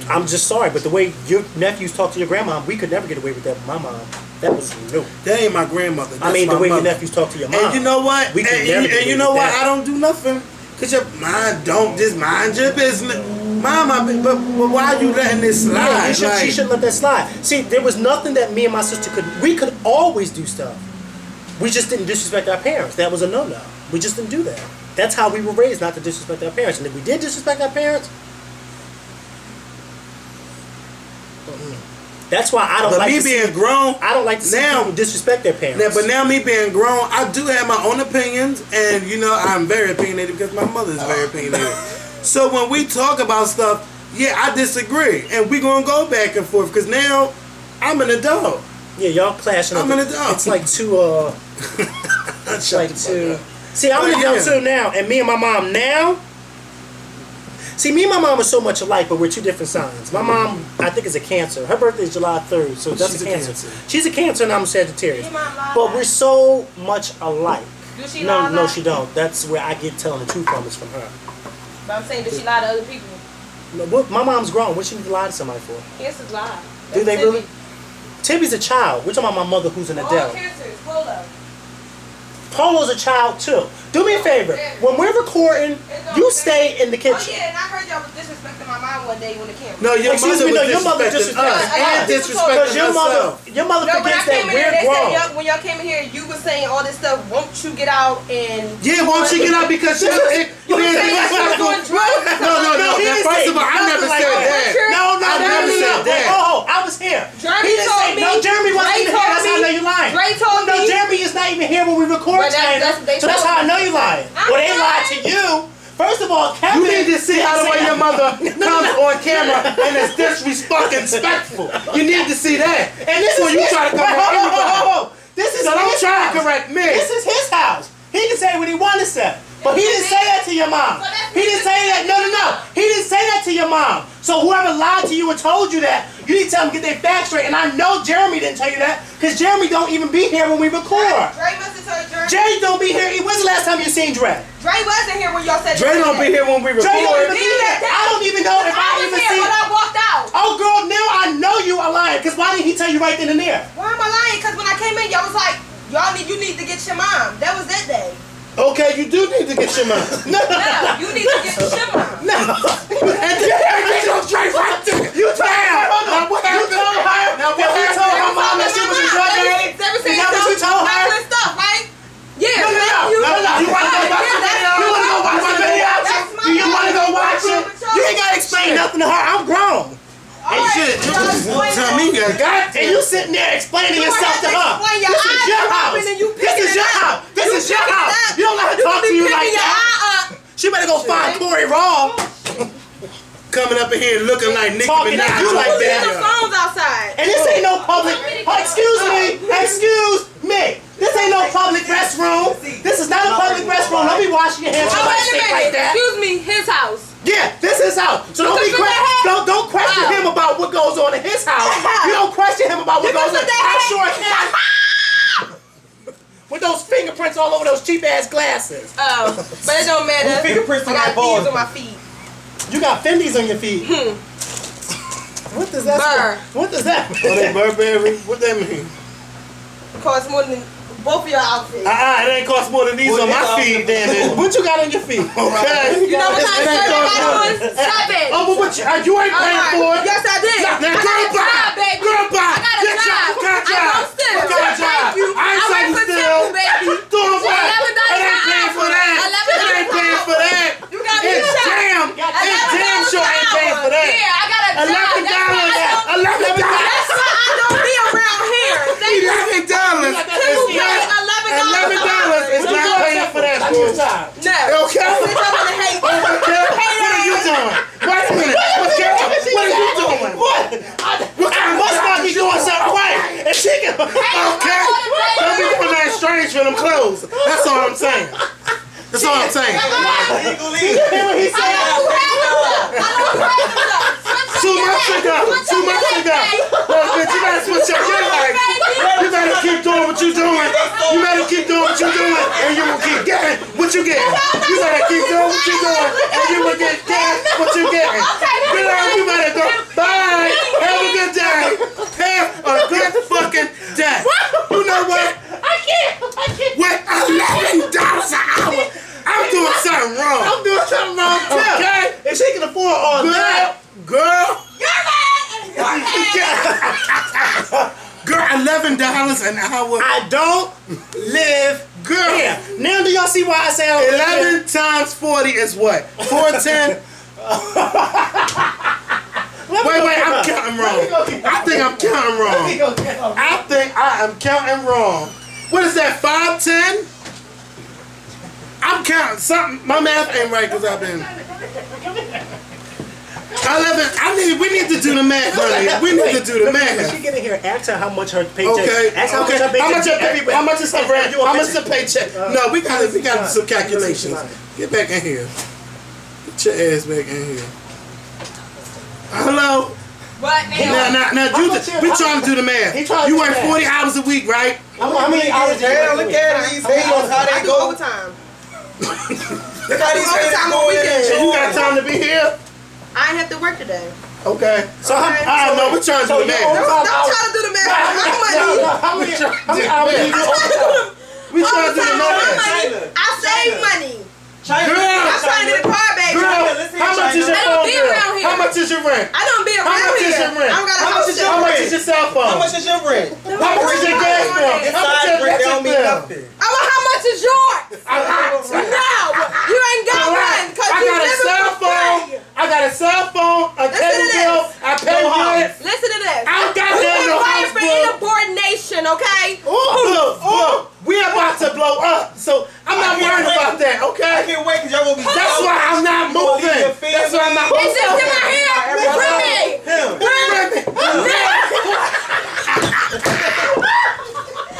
I'm just sorry, but the way your nephews talk to your grandma, we could never get away with that with my mom. That was no. That ain't my grandmother. That's the way mother. Your nephews talk to your mom. And you know what? We could never and you know what? I don't do nothing. Because your mind don't just mind your business. Mama, but why are you letting this slide? Yeah, she shouldn't let that slide. See, there was nothing that me and my sister we could always do stuff. We just didn't disrespect our parents. That was a no-no. We just didn't do that. That's how we were raised, not to disrespect our parents. And if we did disrespect our parents, that's why I don't but like me to being grown. I don't like to see people disrespect their parents. Yeah, but now me being grown, I do have my own opinions, and you know I'm very opinionated because my mother is very opinionated. So when we talk about stuff, yeah, I disagree, and we gonna go back and forth because now I'm an adult. Yeah, y'all clashing. I'm an adult. It's like two. It's like two. See, I'm an adult too now, and me and my mom now. See, me and my mom are so much alike, but we're two different signs. My mom, I think, is a Cancer. Her birthday is July 3rd, so that's a Cancer. She's a Cancer, and I'm a Sagittarius. But we're so much alike. Do she lie? No, she don't. That's where I get telling the truth from is from her. But I'm saying, does she lie to other people? No, my mom's grown. What she need to lie to somebody for? Cancers lie. Do they really? Tibby's a child. We're talking about my mother who's an adult. Cancers, Polo. Polo's a child too. Do me a favor. When we're recording, you stay in the kitchen. Oh yeah, and I heard y'all was disrespecting my mom one day when the camera. No, your mother disrespected us and disrespected herself. Your mother forgets that we're grown. When y'all came in here, you were saying all this stuff. Won't you get out and? Yeah, won't you get out because she was. No. First of all, I never said that. No, I never said that. Oh, I was here. Jeremy wasn't even here. That's how I know you're lying. Dre told me. No, Jeremy is not even here when we record. So that's how I know you're lying. Well, they lied to you. First of all, Kevin. You need to see how the way your mother comes on camera and is disrespectful. You need to see that. And this is you try to correct everybody. This is don't try to correct me. This is his house. He can say what he wanted to say. But he didn't say that to your mom. He didn't say that. No. He didn't say that to your mom. So whoever lied to you and told you that, you need to tell them to get their facts straight. And I know Jeremy didn't tell you that because Jeremy don't even be here when we record. Dre must have told Jeremy. Jerry don't be here. When's the last time you seen Dre? Dre wasn't here when y'all said Dre don't be here when we record. Dre don't even be here. I don't even know if I even see. But I walked out. Oh, girl, now I know you are lying. Because why didn't he tell you right then and there? Why am I lying? Because when I came in, y'all was like, you need to get your mom. That was that day. Okay, you do need to get your mom. No, you need to get your mom. No. And then you straight right there. You told her. Now what happened? You told her. Now what happened? You told her mom that she was a drug addict. Is that what you told her? Stuff, right? Yeah. No. You want to go watch the video? You want to go watch the video? Do you want to go watch it? You ain't got to explain nothing to her. I'm grown. Hey, shit. Tell me you got and you sitting there explaining yourself to her. This is your house. This is your house. This is your house. You don't let her talk to you like that. She better go find Corey Raw. coming up in here looking like Nicki Talking Minaj you like that. The phones out outside. And this ain't no public. Excuse me. This ain't no public restroom. This is not a public restroom. Don't be washing your hands like that. Excuse me, his house. Yeah, this is his house. So don't question him about what goes on in his house. You don't question him about what goes on. I'm sure can. With those fingerprints all over those cheap ass glasses. Oh, but it don't matter. Fingerprints on I my got balls. thieves on my feet. You got Fendi's on your feet. What does that Burr. What does that mean? Oh, they Burberry? What that mean? Costs more than both of your outfits. It ain't cost more than these on my feet, damn it. What you got on your feet? Okay. You know what kind of shirt I got on? Stop it. Oh, but what you ain't paying for it. Yes, I did. Now, I got a job, baby. Grandpa, I got a job. What kind of job? I don't steal. What kind of job? Thank you. I ain't saying work for steal. Temple, baby. Doing what? $11 It ain't paying for that. It ain't paying for that. You got me It's shot. damn. It's damn sure ain't paying for that. Yeah, I got a job. $11. That's why I don't be around here. Thank you. $11. Temple paying $11 is not paying for that That's your bullshit. time. No. Okay. Bitch, I'm gonna hate you. What are you doing? Wait a minute. What are you doing? What? I must not be doing something right. And she can. Okay. Don't be doing that strange for them clothes. That's all I'm saying. That's all I'm saying. He said. Two months ago. No, bitch, you better switch up your life. You better keep doing what you're doing. You better keep doing what you're doing, and you will keep getting what you're getting. You better keep doing what you're doing, and you will get what you're getting. You better go. Bye. Have a good day. Have a good fucking day. You know what? I can't. With $11 an hour, I'm doing something wrong. I'm doing something wrong too. Okay? And she can afford all that. Girl. You're mad. Girl, $11 an hour. I don't live Girl. here. Now do y'all see why I say 11 times 40 is what? 410? Wait, I'm counting wrong. I think I'm counting wrong. I think I am counting wrong. What is that, 510? I'm counting something. My math ain't right because I've been... 11. We need to do the math, honey. We need to do the When math. she get in here, ask her how much her paycheck. Okay. Ask her how much her paycheck. How much is her rent? How much is the paycheck? No, we gotta do some calculations. Get back in here. Get your ass back in here. Hello. What now? Now, we trying to do the math. You work 40 hours a week, right? How many hours? Look at these hands, how I they do go. overtime. Look how these hands Overtime go on in. weekends. And you got time to be here? I ain't have to work today. Okay. So I know we're trying to do the math. Don't try to do the math. How many hours do you do overtime? We trying to do the math. I save money. China. Girl. I'm trying to get a car, baby. Girl, listen, how much is your I don't phone be bill? around here. How much is your rent? I don't be around How much here. is your rent? I don't got a How house much is your yet. How much is your cell phone? How much is your rent? How much is your gas bill? How much is your They don't mean electric bill? nothing. How much is yours? No, you ain't got one because I you got a living cell for phone. free. I got a cell phone, a Listen to cable bill, this. I pay rent. Listen to this. I don't got We that no ain't house for bill. insubordination, okay? Look, we about to blow up, so I'm not worried about that, I okay? can't wait because y'all gonna be. That's why I'm not moving. That's why I'm not It's just in moving. my hair. Bring me. Him.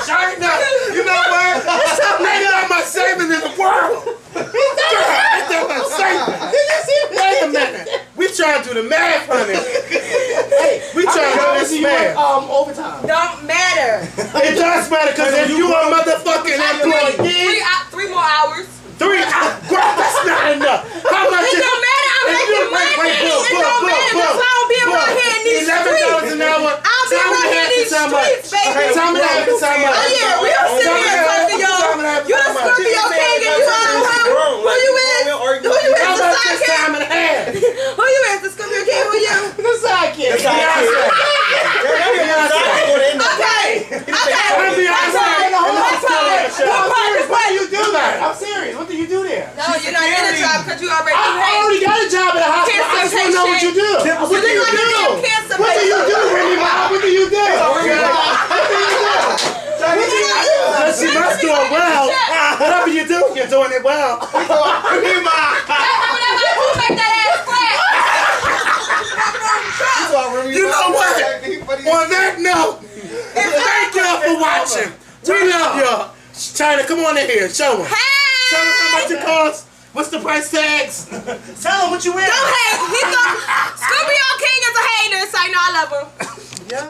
China, you know what? They got my savings in the world. They got my savings. Wait a minute. We trying to do the math, honey. Hey, we trying to do this math. Overtime. Don't matter. It does matter because if you a motherfucking employee, 3 more hours. 3 hours, girl, that's not enough. How much It is don't matter. I'm making money. It don't matter. That's why I don't be around here in these streets. $11 an hour. I'll be around here in these streets, baby. Tell me that every time. Oh yeah, we don't sit here and talk to y'all. You the Skorpion king and you don't know who you is. Who you is, How the about this sidekick? time and a half? Who you is, the Skorpion king? Who you? The sidekick. Okay. I'm being honest. Why do you do that? I'm serious. What do you do there? No, you're not in a job because you already I already got a job at a hospital. I just want to know what you do. What do you do? What do you do, Remy Ma? What do you do? What do you do? She must do it well. Whatever you do, you're doing it well. Who make that ass clap? You know what? for watching. We love y'all. China, come on in here. Show them. Hey! Tell them how much it costs. What's the price tags? Tell them what you wear. Don't hate. Skorpion King is a hater, so I know I love him. Yeah.